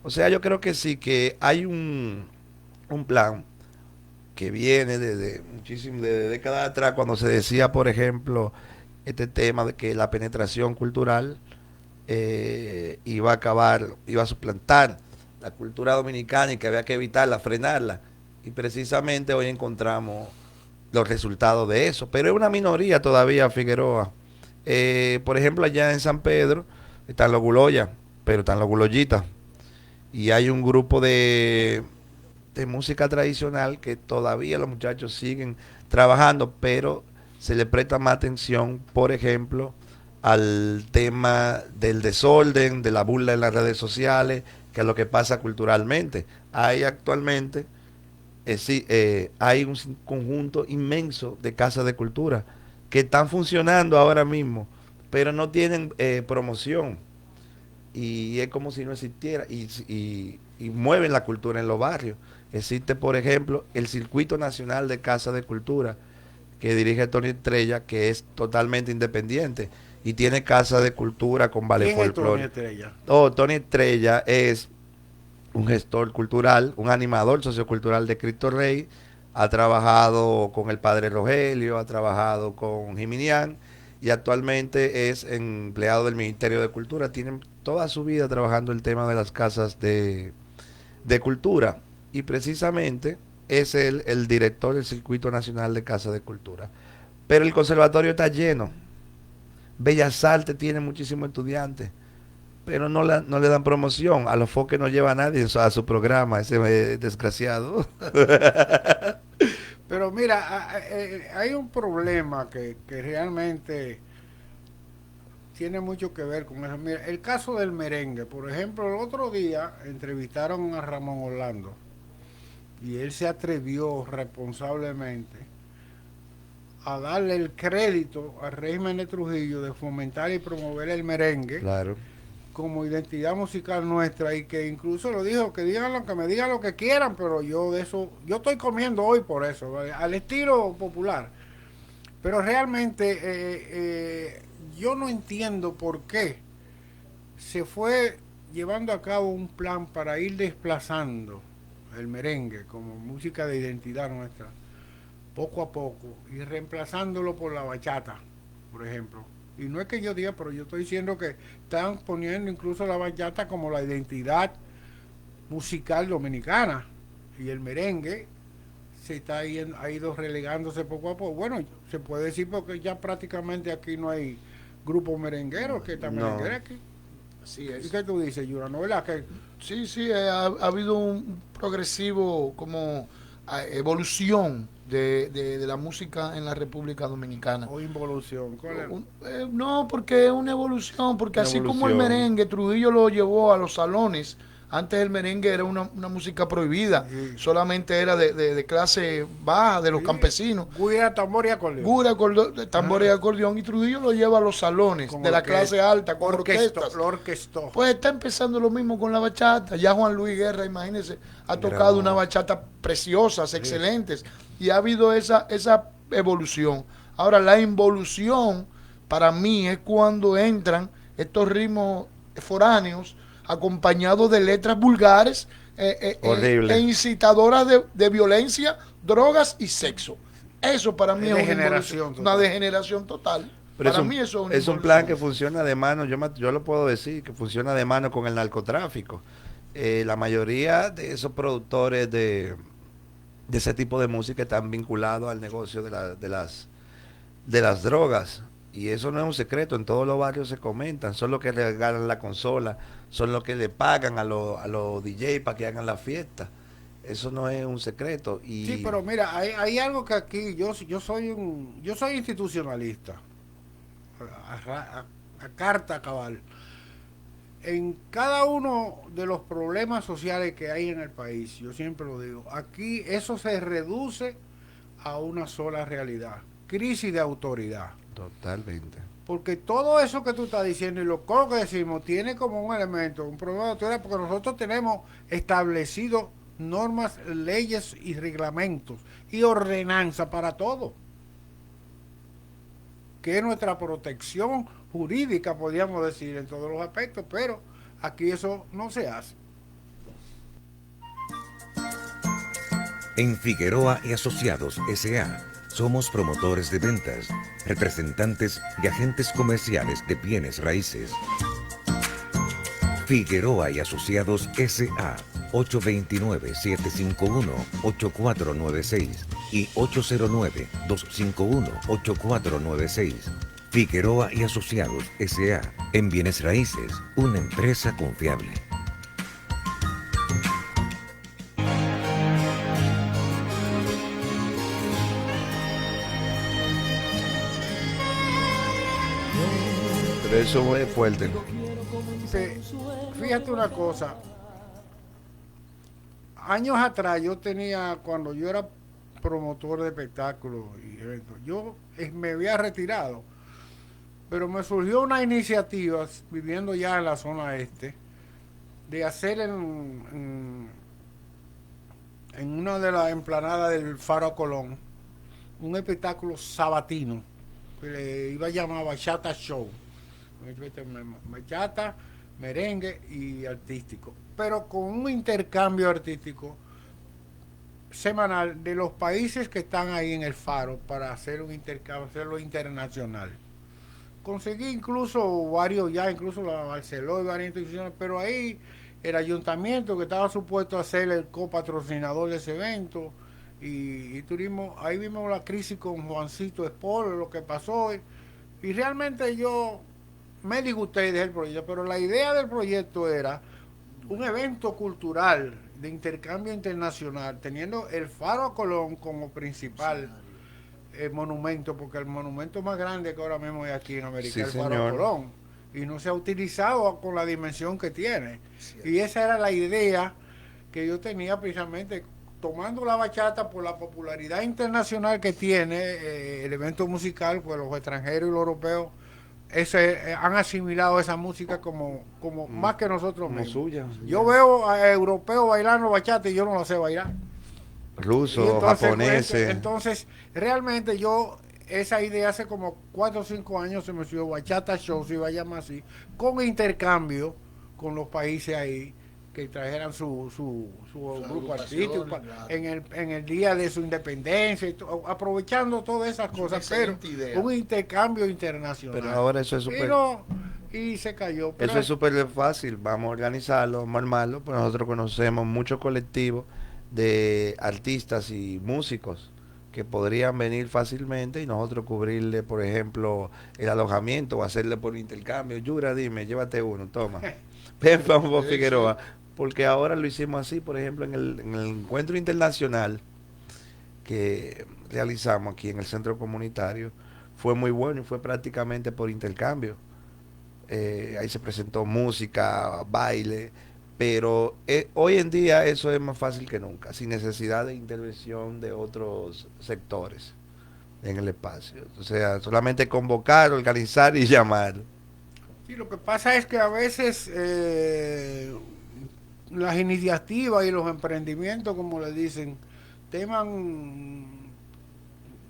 O sea, yo creo que sí, que hay un plan que viene desde décadas atrás, cuando se decía, por ejemplo, este tema de que la penetración cultural iba a acabar, iba a suplantar la cultura dominicana y que había que evitarla, frenarla. Y precisamente hoy encontramos los resultados de eso. Pero es una minoría todavía, Figueroa. Por ejemplo, allá en San Pedro están los guloyas, pero están los guloyitas. Y hay un grupo de música tradicional que todavía los muchachos siguen trabajando, pero se le presta más atención, por ejemplo, al tema del desorden, de la burla en las redes sociales, que es lo que pasa culturalmente. Hay actualmente hay un conjunto inmenso de casas de cultura que están funcionando ahora mismo, pero no tienen promoción. Y es como si no existiera. Y mueven la cultura en los barrios. Existe, por ejemplo, el Circuito Nacional de Casas de Cultura, que dirige Tony Estrella, que es totalmente independiente. Y tiene casas de cultura con vale folclore. ¿Quién es Tony Estrella? Tony Estrella es un gestor cultural, un animador sociocultural de Cristo Rey, ha trabajado con el padre Rogelio, ha trabajado con Jiminián y actualmente es empleado del Ministerio de Cultura. Tiene toda su vida trabajando el tema de las casas de cultura y precisamente es el director del Circuito Nacional de Casas de Cultura. Pero el conservatorio está lleno. Bellas Artes tiene muchísimos estudiantes, pero no le dan promoción. A los foques no lleva a nadie a su programa, ese desgraciado. Pero mira, hay un problema que realmente tiene mucho que ver con eso. Mira, el caso del merengue, por ejemplo, el otro día entrevistaron a Ramón Orlando y él se atrevió responsablemente a darle el crédito al régimen de Trujillo de fomentar y promover el merengue. Claro. Como identidad musical nuestra, y que incluso lo dijo, que me digan lo que quieran, pero yo de eso, yo estoy comiendo hoy por eso, ¿vale? Al estilo popular. Pero realmente yo no entiendo por qué se fue llevando a cabo un plan para ir desplazando el merengue como música de identidad nuestra, poco a poco, y reemplazándolo por la bachata, por ejemplo. Y no es que yo diga, pero yo estoy diciendo que están poniendo incluso la bachata como la identidad musical dominicana. Y el merengue ha ido relegándose poco a poco. Bueno, se puede decir porque ya prácticamente aquí no hay grupo merenguero que está merenguero aquí. Así es. ¿Y qué tú dices, Yura? ¿No, verdad? Que Sí, ha habido un progresivo como evolución de la música en la República Dominicana. O involución. No, porque es una evolución, porque Una así como el evolución. merengue, Trujillo lo llevó a los salones. Antes el merengue era una música prohibida, solamente era de clase baja, de los campesinos. Guira, tambor y acordeón. Gura, tambor y acordeón, y Trujillo lo lleva a los salones Con de la orquesta. clase alta, con orquestas. Lo orquestó. Pues está empezando lo mismo con la bachata. Ya Juan Luis Guerra, imagínense, ha tocado una bachata preciosas, excelentes. Y ha habido esa evolución. Ahora, la involución para mí es cuando entran estos ritmos foráneos acompañados de letras vulgares Horrible. e incitadoras de violencia, drogas y sexo. Eso para mí es una degeneración total. Pero Para es un, mí eso es un plan que funciona de mano, yo lo puedo decir, que funciona de mano con el narcotráfico. La mayoría de esos productores de ese tipo de música están vinculados al negocio de las drogas. Y eso no es un secreto, en todos los barrios se comentan, son los que regalan la consola, son los que le pagan a los DJ para que hagan la fiesta. Eso no es un secreto. Y Sí, pero mira, hay algo que aquí yo soy institucionalista. A carta cabal. En cada uno de los problemas sociales que hay en el país, yo siempre lo digo, aquí eso se reduce a una sola realidad: crisis de autoridad. totalmente. Porque todo eso que tú estás diciendo y lo que decimos tiene como un elemento, un problema de autoridad, porque nosotros tenemos establecido normas, leyes y reglamentos y ordenanza para todo, que es nuestra protección jurídica, podríamos decir, en todos los aspectos, pero aquí eso no se hace. En Figueroa y Asociados S.A. somos promotores de ventas, representantes y agentes comerciales de bienes raíces. Figueroa y Asociados S.A. 829-751-8496 y 809-251-8496. Figueroa y Asociados S.A. en bienes raíces, una empresa confiable. Pero eso es fuerte. Fíjate una cosa, años atrás cuando yo era promotor de espectáculos y eventos, yo me había retirado, pero me surgió una iniciativa, viviendo ya en la zona este, de hacer en una de las emplanadas del Faro Colón un espectáculo sabatino que le iba a llamar Bachata Show. Bachata, merengue y artístico, pero con un intercambio artístico semanal de los países que están ahí en el Faro para hacer un intercambio, hacerlo internacional. Conseguí incluso varios ya, incluso la Barcelona y varias instituciones, pero ahí el ayuntamiento, que estaba supuesto a ser el copatrocinador de ese evento, y turismo, ahí vimos la crisis con Juancito Espolo, lo que pasó, y realmente yo me disgusté y dejé el proyecto, pero la idea del proyecto era un evento cultural de intercambio internacional, teniendo el Faro Colón como principal monumento, porque el monumento más grande que ahora mismo hay aquí en América Sí, es el Faro señor. Colón, y no se ha utilizado con la dimensión que tiene. Y esa era la idea que yo tenía, precisamente tomando la bachata por la popularidad internacional que tiene el evento musical, pues los extranjeros y los europeos han asimilado esa música como más que nosotros Como mismos. suya. Yo veo a europeos bailando bachata y yo no lo sé bailar. Y Rusos, entonces, japoneses. entonces, realmente esa idea hace como 4 o 5 años se me subió Bachata Show, se iba a llamar así, con intercambio con los países ahí, que trajeran su grupo artístico claro. en el día de su independencia, aprovechando todas esas cosas, pero excelente idea. un intercambio internacional. Pero ahora eso es súper... Y se cayó. Pero Eso es súper fácil, vamos a organizarlo, vamos a armarlo, pues nosotros conocemos muchos colectivos de artistas y músicos que podrían venir fácilmente y nosotros cubrirle, por ejemplo, el alojamiento o hacerle por intercambio. Yura, dime, llévate uno, toma. Ven, vamos a Figueroa. Porque ahora lo hicimos así, por ejemplo, en el encuentro internacional que realizamos aquí en el centro comunitario fue muy bueno y fue prácticamente por intercambio. Ahí se presentó música, baile, pero hoy en día eso es más fácil que nunca, sin necesidad de intervención de otros sectores en el espacio. O sea, solamente convocar, organizar y llamar. Sí, lo que pasa es que a veces las iniciativas y los emprendimientos, como le dicen,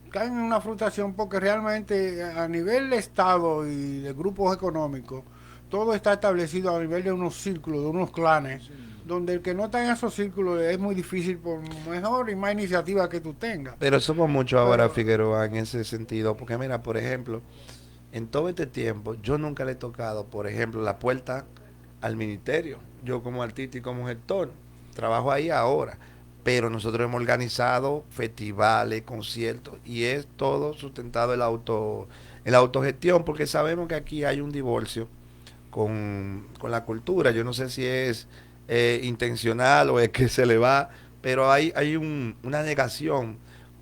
caen en una frustración porque realmente a nivel de Estado y de grupos económicos, todo está establecido a nivel de unos círculos, de unos clanes, sí, donde el que no está en esos círculos es muy difícil por mejor y más iniciativa que tú tengas. Pero somos mucho ahora, Figueroa, en ese sentido, porque mira, por ejemplo, en todo este tiempo, yo nunca le he tocado, por ejemplo, la puerta al ministerio. Yo como artista y como gestor, trabajo ahí ahora. Pero nosotros hemos organizado festivales, conciertos, y es todo sustentado en la autogestión, porque sabemos que aquí hay un divorcio con la cultura. Yo no sé si es intencional o es que se le va, pero hay una negación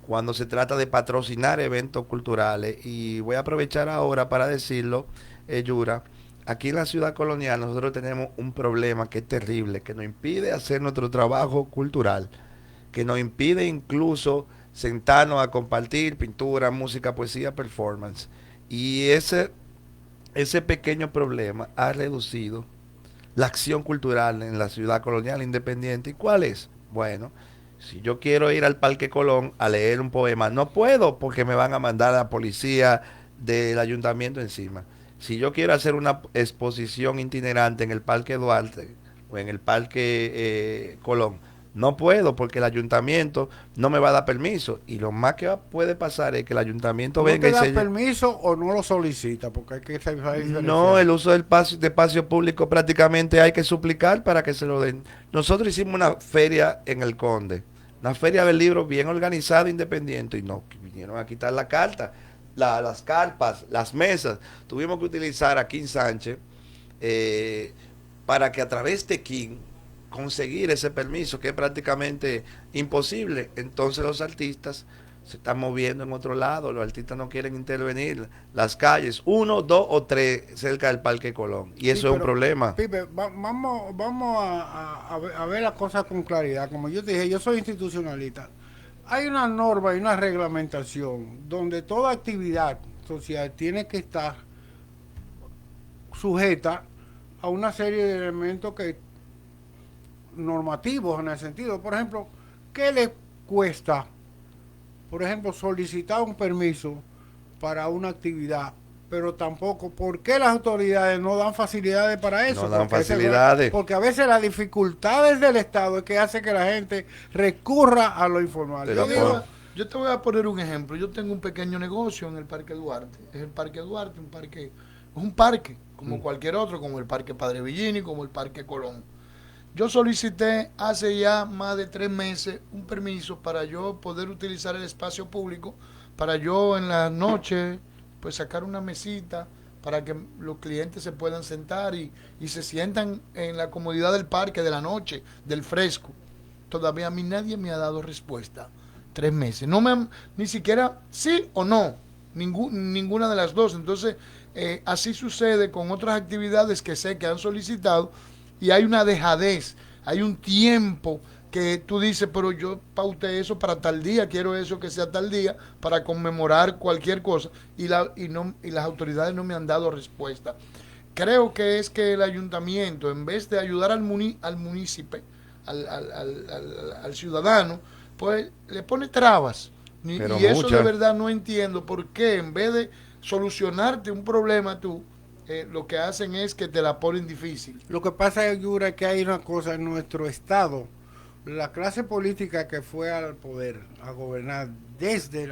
cuando se trata de patrocinar eventos culturales. Y voy a aprovechar ahora para decirlo, Yura, aquí en la ciudad colonial nosotros tenemos un problema que es terrible, que nos impide hacer nuestro trabajo cultural, que nos impide incluso sentarnos a compartir pintura, música, poesía, performance. Y ese pequeño problema ha reducido la acción cultural en la ciudad colonial independiente. ¿Y cuál es? Bueno, si yo quiero ir al Parque Colón a leer un poema, no puedo porque me van a mandar a la policía del ayuntamiento encima. Si yo quiero hacer una exposición itinerante en el Parque Duarte o en el Parque Colón, no puedo porque el ayuntamiento no me va a dar permiso. Y lo más que puede pasar es que el ayuntamiento venga y se... ¿No te da permiso o no lo solicita? Porque hay que No, el uso del espacio público prácticamente hay que suplicar para que se lo den. Nosotros hicimos una feria en el Conde, una feria del libro bien organizada, independiente, y nos vinieron a quitar la carta, las carpas, las mesas. Tuvimos que utilizar a King Sánchez para que a través de King conseguir ese permiso, que es prácticamente imposible. Entonces los artistas se están moviendo en otro lado, los artistas no quieren intervenir, las calles, 1, 2 o 3 cerca del Parque Colón, y eso es un problema. Pipe, vamos a ver las cosas con claridad. Como yo te dije, yo soy institucionalista. Hay una norma y una reglamentación donde toda actividad social tiene que estar sujeta a una serie de elementos normativos en el sentido, por ejemplo, ¿qué le cuesta, por ejemplo, solicitar un permiso para una actividad? Pero tampoco, ¿por qué las autoridades no dan facilidades para eso? No dan facilidades. Porque a veces las dificultades del Estado es que hace que la gente recurra a lo informal. Yo te voy a poner un ejemplo. Yo tengo un pequeño negocio en el Parque Duarte. Es el Parque Duarte, es un parque, como cualquier otro, como el Parque Padre Villini, como el Parque Colón. Yo solicité hace ya más de 3 meses un permiso para yo poder utilizar el espacio público, para yo en la noche pues sacar una mesita para que los clientes se puedan sentar y se sientan en la comodidad del parque, de la noche, del fresco. Todavía a mí nadie me ha dado respuesta. 3 meses. Ni siquiera sí o no, ninguna de las dos. Entonces, así sucede con otras actividades que sé que han solicitado. Y hay una dejadez, hay un tiempo que tú dices, pero yo pauté eso para tal día, quiero eso que sea tal día, para conmemorar cualquier cosa, y las autoridades no me han dado respuesta. Creo que es que el ayuntamiento, en vez de ayudar al munícipe, al ciudadano, pues le pone trabas. Y eso de verdad no entiendo por qué, en vez de solucionarte un problema tú, lo que hacen es que te la ponen difícil. Lo que pasa, Yura, es que hay una cosa en nuestro estado. La clase política que fue al poder, a gobernar desde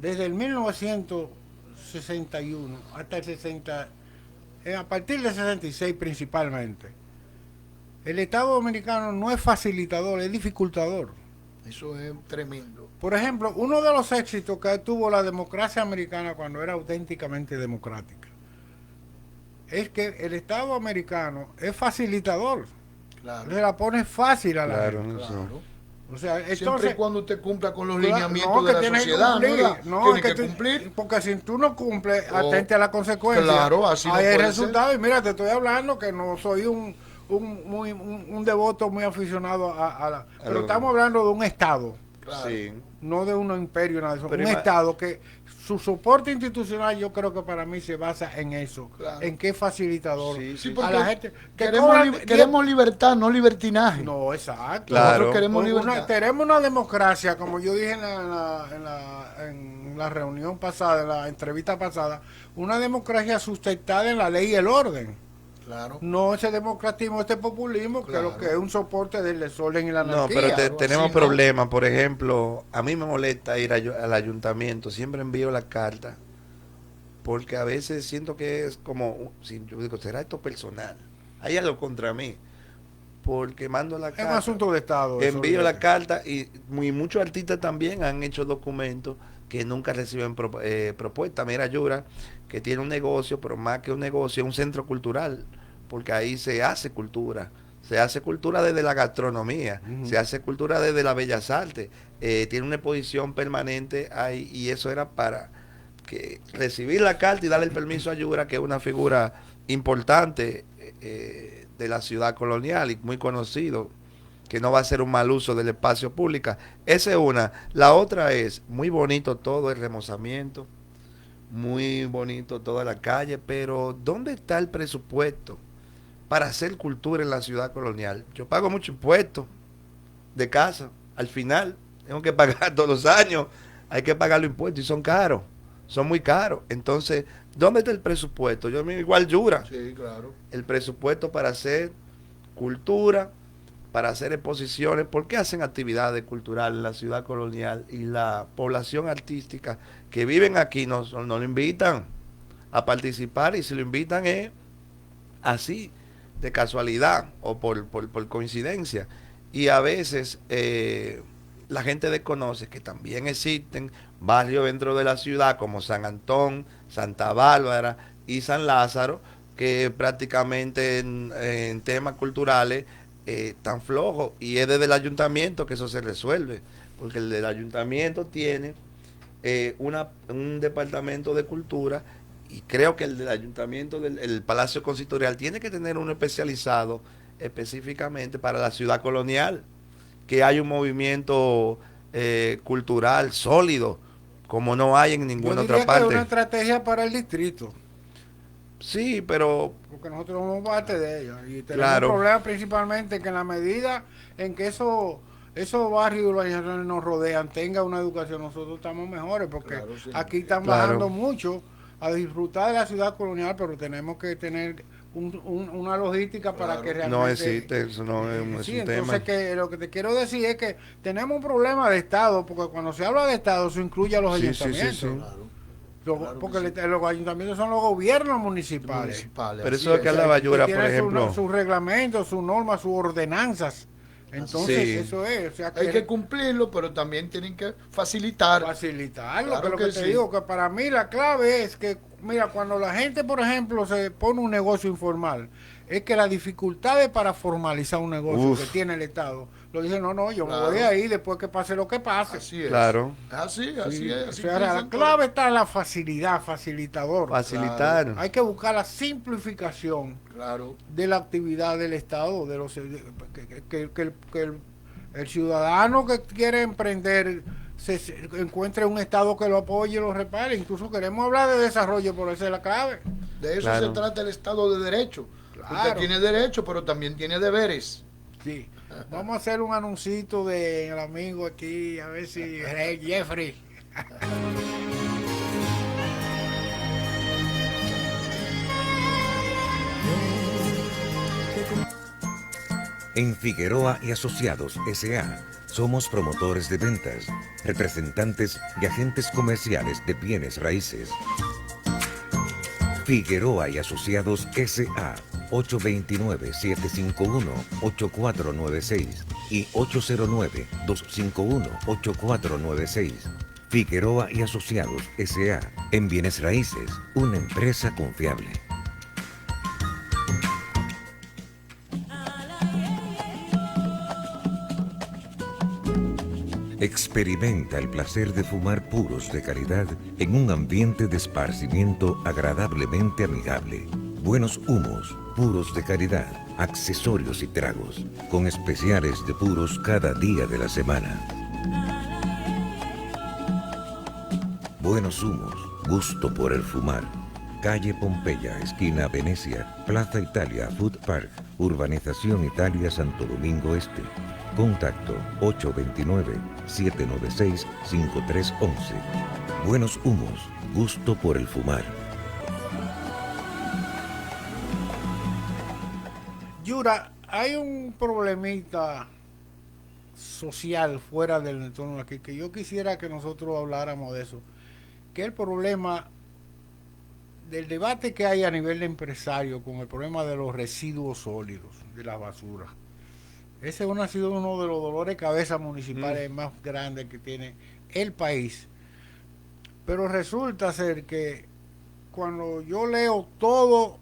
el 1961 hasta el 60, a partir del 66 principalmente, el Estado dominicano no es facilitador, es dificultador. Eso es tremendo. Por ejemplo, uno de los éxitos que tuvo la democracia americana cuando era auténticamente democrática es que el Estado americano es facilitador. Claro. Se la pone fácil a la gente. Claro. O sea, Siempre y entonces, cuando usted cumpla con los claro, lineamientos no, de que la tiene que sociedad, cumplir, ¿no? no, Tiene es que que cumplir. porque si tú no cumples, Oh, atente a la consecuencia. claro, así no hay el puede resultado. Y mira, te estoy hablando que no soy un devoto muy aficionado a la... Pero estamos hablando de un Estado, Claro. Sí. no de un imperio, nada de eso. Pero Un Estado que su soporte institucional, yo creo que para mí se basa en eso, Claro. en qué facilitador. Sí, Sí, sí. porque A la gente que queremos, cobran queremos libertad, no libertinaje. No, exacto. Claro. Nosotros queremos libertad. Tenemos una democracia, como yo dije en la reunión pasada, en la entrevista pasada, una democracia sustentada en la ley y el orden. Claro. No ese democratismo, este populismo, Claro. que lo que es un soporte del desorden y la No, anarquía. pero Claro, tenemos así no. problemas. Por ejemplo, a mí me molesta ir al ayuntamiento. Siempre envío la carta. Porque a veces siento que es como, si yo digo, ¿será esto personal? Hay algo contra mí. Porque mando la Es carta. un asunto de Estado. eso, Envío la olvídate. carta y muchos artistas también han hecho documentos que nunca reciben propuesta. Mira, Yura, que tiene un negocio, pero más que un negocio, es un centro cultural, porque ahí se hace cultura. Se hace cultura desde la gastronomía, se hace cultura desde las bellas artes. Tiene una exposición permanente ahí y eso era para que recibir la carta y darle el permiso a Yura, que es una figura importante de la ciudad colonial y muy conocido, que no va a hacer un mal uso del espacio público. Esa es una. La otra es, muy bonito todo el remozamiento, muy bonito toda la calle, pero ¿dónde está el presupuesto para hacer cultura en la ciudad colonial? Yo pago mucho impuesto de casa, al final tengo que pagar todos los años, hay que pagar los impuestos y son caros, son muy caros. Entonces, ¿dónde está el presupuesto? Yo mismo igual Yura, Sí, claro. el presupuesto para hacer cultura, para hacer exposiciones. ¿Por qué hacen actividades culturales en la ciudad colonial y la población artística que viven aquí no lo invitan a participar? Y si lo invitan es así, de casualidad o por coincidencia. Y a veces la gente desconoce que también existen barrios dentro de la ciudad como San Antón, Santa Bárbara y San Lázaro, que prácticamente en temas culturales tan flojos, y es desde el ayuntamiento que eso se resuelve, porque el del ayuntamiento tiene un departamento de cultura, y creo que el del ayuntamiento el Palacio Consistorial tiene que tener uno especializado específicamente para la ciudad colonial, que hay un movimiento cultural sólido como no hay en ninguna Yo otra diría que es parte. una estrategia para el distrito, Sí, pero porque nosotros somos parte de ella. Y tenemos Claro. un problema principalmente que en la medida en que esos barrios y urbanizaciones nos rodean tengan una educación, nosotros estamos mejores, porque Claro, sí. aquí están Claro. bajando mucho a disfrutar de la ciudad colonial, pero tenemos que tener una logística para Claro. que realmente... no existe, eso no es Sí, un entonces tema. que lo que te quiero decir es que tenemos un problema de Estado, porque cuando se habla de Estado se incluye a los Sí, sí, ayuntamientos. sí, sí. Claro. Claro que Porque sí. los ayuntamientos son los gobiernos municipales. Municipales, Pero así eso es que es. hablaba Que Yura, por tienen ejemplo. sus reglamentos, sus normas, sus ordenanzas. Entonces, Sí. eso es. O sea, Hay que cumplirlo, pero también tienen que facilitar. facilitarlo. Claro que lo que que te sí. digo, que para mí la clave es que, mira, cuando la gente, por ejemplo, se pone un negocio informal, es que las dificultades para formalizar un negocio Uf. que tiene el Estado, lo dicen, no, yo Claro. me voy ahí después que pase lo que pase. Así es. Claro, Así Sí, es. o Así sea, la piensan clave está en la facilidad, facilitador. facilitar. Hay que buscar la simplificación todos. Claro. de la actividad del Estado, de los que el ciudadano que quiere emprender se encuentre un Estado que lo apoye y lo repare. Incluso queremos hablar de desarrollo, por eso es la clave. De eso Claro. se trata el Estado de Derecho. Claro. Usted tiene derecho, pero también tiene deberes. Sí. Vamos a hacer un anuncito del amigo aquí, a ver si Jeffrey. En Figueroa y Asociados S.A. somos promotores de ventas, representantes y agentes comerciales de bienes raíces. Figueroa y Asociados S.A. 829-751-8496 y 809-251-8496. Figueroa y Asociados S.A. en bienes raíces, una empresa confiable. Experimenta el placer de fumar puros de calidad en un ambiente de esparcimiento agradablemente amigable. Buenos humos, puros de calidad, accesorios y tragos, con especiales de puros cada día de la semana. Buenos humos, gusto por el fumar. Calle Pompeya, esquina Venecia, Plaza Italia, Food Park, Urbanización Italia, Santo Domingo Este. Contacto 829-796-5311. Buenos humos, gusto por el fumar. Yura, hay un problemita social fuera del entorno aquí que yo quisiera que nosotros habláramos de eso, que es el problema del debate que hay a nivel de empresario con el problema de los residuos sólidos, de la basura. Ese ha sido uno de los dolores de cabeza municipales más grandes que tiene el país. Pero resulta ser que cuando yo leo todos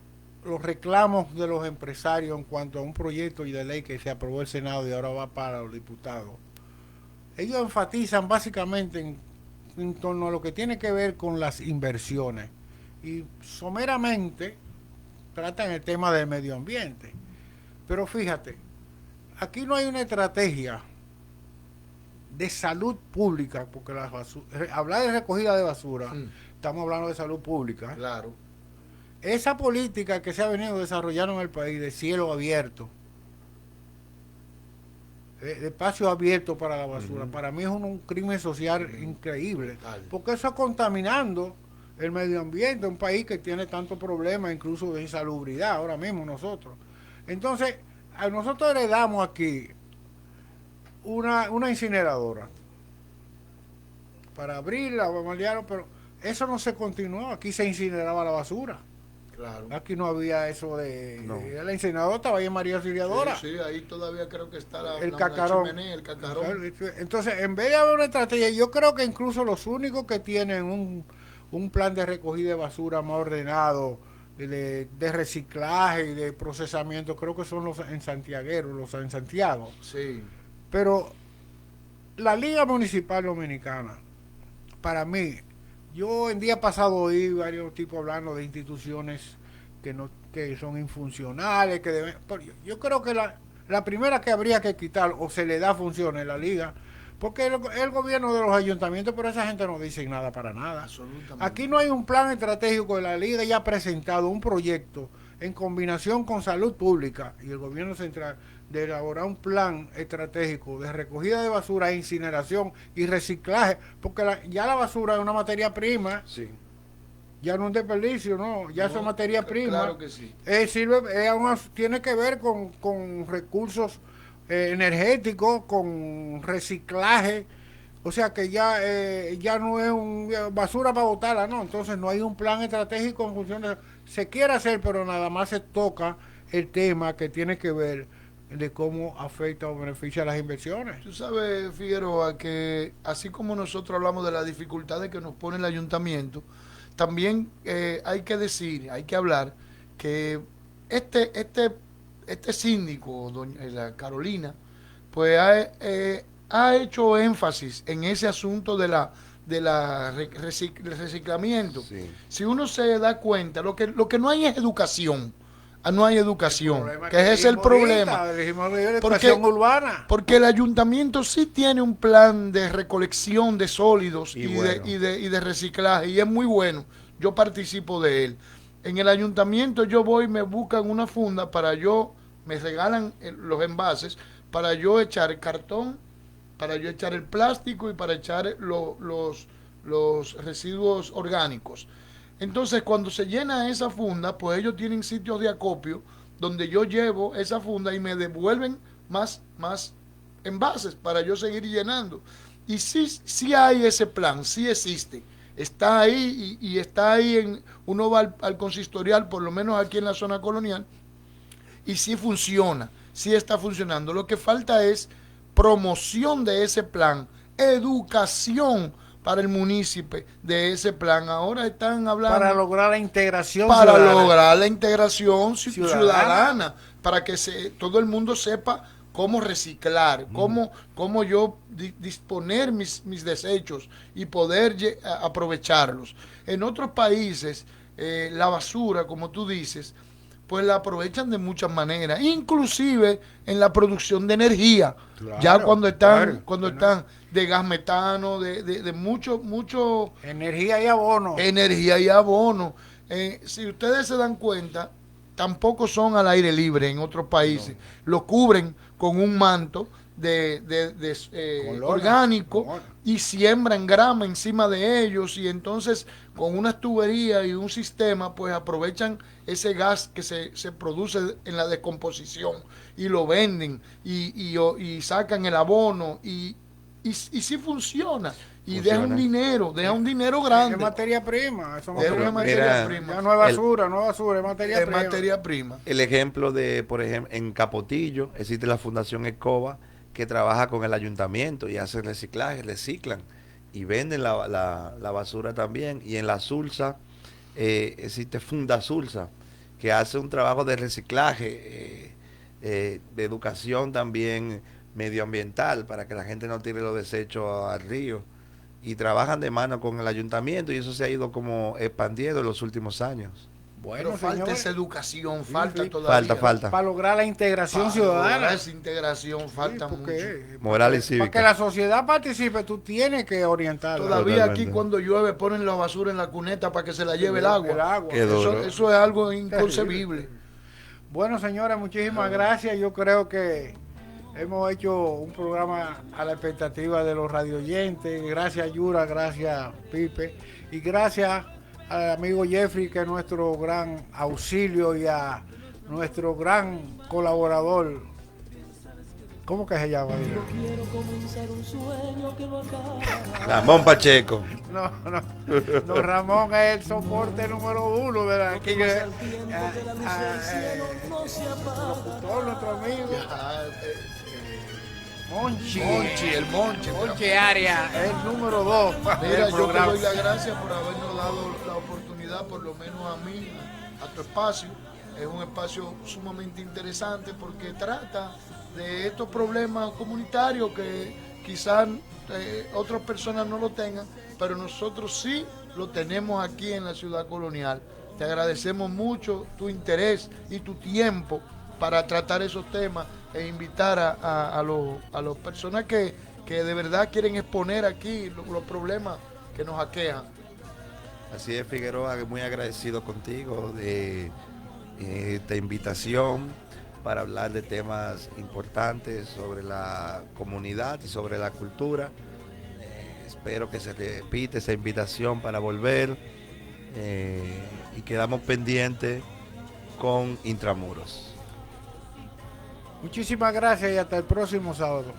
los reclamos de los empresarios en cuanto a un proyecto y de ley que se aprobó el Senado y ahora va para los diputados, ellos enfatizan básicamente en torno a lo que tiene que ver con las inversiones y someramente tratan el tema del medio ambiente. Pero fíjate, aquí no hay una estrategia de salud pública, porque hablar de recogida de basura, estamos hablando de salud pública. Claro. Esa política que se ha venido desarrollando en el país de cielo abierto, de espacio abierto para la basura, para mí es un crimen social increíble, porque eso está contaminando el medio ambiente, un país que tiene tantos problemas, incluso de insalubridad, ahora mismo nosotros. Entonces, a nosotros le damos aquí una incineradora para abrirla, pero eso no se continuó, aquí se incineraba la basura. Claro. Aquí no había eso de... No. La incineradora estaba ahí en María Auxiliadora. Sí, ahí todavía creo que está el cacarón. Chimenea, el cacarón. Entonces, en vez de haber una estrategia, yo creo que incluso los únicos que tienen un plan de recogida de basura más ordenado, de reciclaje y de procesamiento, creo que son los en Santiago. Sí. Pero la Liga Municipal Dominicana, para mí, yo en día pasado oí varios tipos hablando de instituciones que son infuncionales, que deben, yo creo que la primera que habría que quitar o se le da funciones a la Liga, porque el gobierno de los ayuntamientos, pero esa gente no dice nada para nada. Aquí no hay un plan estratégico de la Liga, ya ha presentado un proyecto en combinación con salud pública y el gobierno central de elaborar un plan estratégico de recogida de basura, incineración y reciclaje, porque ya la basura es una materia prima, ya no es un desperdicio, ya es una materia prima. Claro que sí. Tiene que ver con recursos energéticos, con reciclaje, o sea que ya no es basura para botarla, entonces no hay un plan estratégico en función de... Se quiere hacer, pero nada más se toca el tema que tiene que ver de cómo afecta o beneficia las inversiones. Tú sabes, Figueroa, que así como nosotros hablamos de las dificultades que nos pone el ayuntamiento, también hay que hablar que este síndico, la Carolina, pues ha hecho énfasis en ese asunto del reciclamiento. Sí. Si uno se da cuenta, lo que no hay es educación. No hay educación, que es el problema. Porque el ayuntamiento sí tiene un plan de recolección de sólidos y de reciclaje, y es muy bueno. Yo participo de él. En el ayuntamiento yo voy, me buscan una funda me regalan los envases para yo echar el cartón, para yo echar el plástico y para echar los residuos orgánicos. Entonces, cuando se llena esa funda, pues ellos tienen sitios de acopio donde yo llevo esa funda y me devuelven más envases para yo seguir llenando. Y sí hay ese plan, sí existe. Está ahí y está ahí, uno va al consistorial, por lo menos aquí en la zona colonial, y sí funciona, sí está funcionando. Lo que falta es promoción de ese plan, educación para el municipio de ese plan. Ahora están hablando... Para lograr la integración ciudadana, para que todo el mundo sepa cómo reciclar, cómo yo disponer mis desechos y poder aprovecharlos. En otros países, la basura, como tú dices, pues la aprovechan de muchas maneras, inclusive en la producción de energía. Claro, Ya cuando están, claro. están de gas metano, de mucho Energía y abono. energía y abono. Si ustedes se dan cuenta, tampoco son al aire libre en otros países. Lo cubren con un manto Con lona, orgánico con lona. y siembran grama encima de ellos, y entonces con unas tuberías y un sistema pues aprovechan ese gas que se produce en la descomposición y lo venden y sacan el abono y sí funciona. Y deja un dinero grande. Es materia prima. Eso Es una materia prima. Ya no es basura, es materia Es prima. materia prima. El ejemplo de, por ejemplo, en Capotillo existe la Fundación Escoba que trabaja con el ayuntamiento y hace reciclaje, reciclan y venden la basura también. Y en la Sulsa existe Funda Sulsa que hace un trabajo de reciclaje, de educación también medioambiental para que la gente no tire los desechos al río. Y trabajan de mano con el ayuntamiento y eso se ha ido como expandiendo en los últimos años. Pero falta señores, esa educación, falta sí. todavía. Falta. para lograr la integración ciudadana. Esa integración falta Sí, mucho. Moral y para cívica. que la sociedad participe, tú tienes que orientarla. Todavía Totalmente. aquí cuando llueve ponen la basura en la cuneta para que se la lleve el agua. El agua. Qué duro. Eso es algo inconcebible. Bueno, señora, muchísimas gracias. Yo creo que hemos hecho un programa a la expectativa de los radioyentes. Gracias, Yura, gracias, Pipe. Y gracias al amigo Jeffrey, que es nuestro gran auxilio, y a nuestro gran colaborador. ¿Cómo que se llama? Yo quiero comenzar un sueño que no acaba. Ramón Pacheco. No. Don Ramón es el soporte número 1, ¿verdad? Aquí que, El tiempo que la luz del cielo no se apaga. todo nuestro amigo. Monchi. El Monchi. Monchi Arias es el número 2. Mira, yo te doy las gracias por habernos dado la oportunidad, por lo menos a mí, a tu espacio. Es un espacio sumamente interesante porque trata de estos problemas comunitarios que quizás otras personas no lo tengan, pero nosotros sí lo tenemos aquí en la ciudad colonial. Te agradecemos mucho tu interés y tu tiempo para tratar esos temas e invitar a las personas que de verdad quieren exponer aquí los problemas que nos aquejan. Así es, Figueroa, muy agradecido contigo de esta invitación para hablar de temas importantes sobre la comunidad y sobre la cultura. Espero que se repite esa invitación para volver y quedamos pendientes con Intramuros. Muchísimas gracias y hasta el próximo sábado.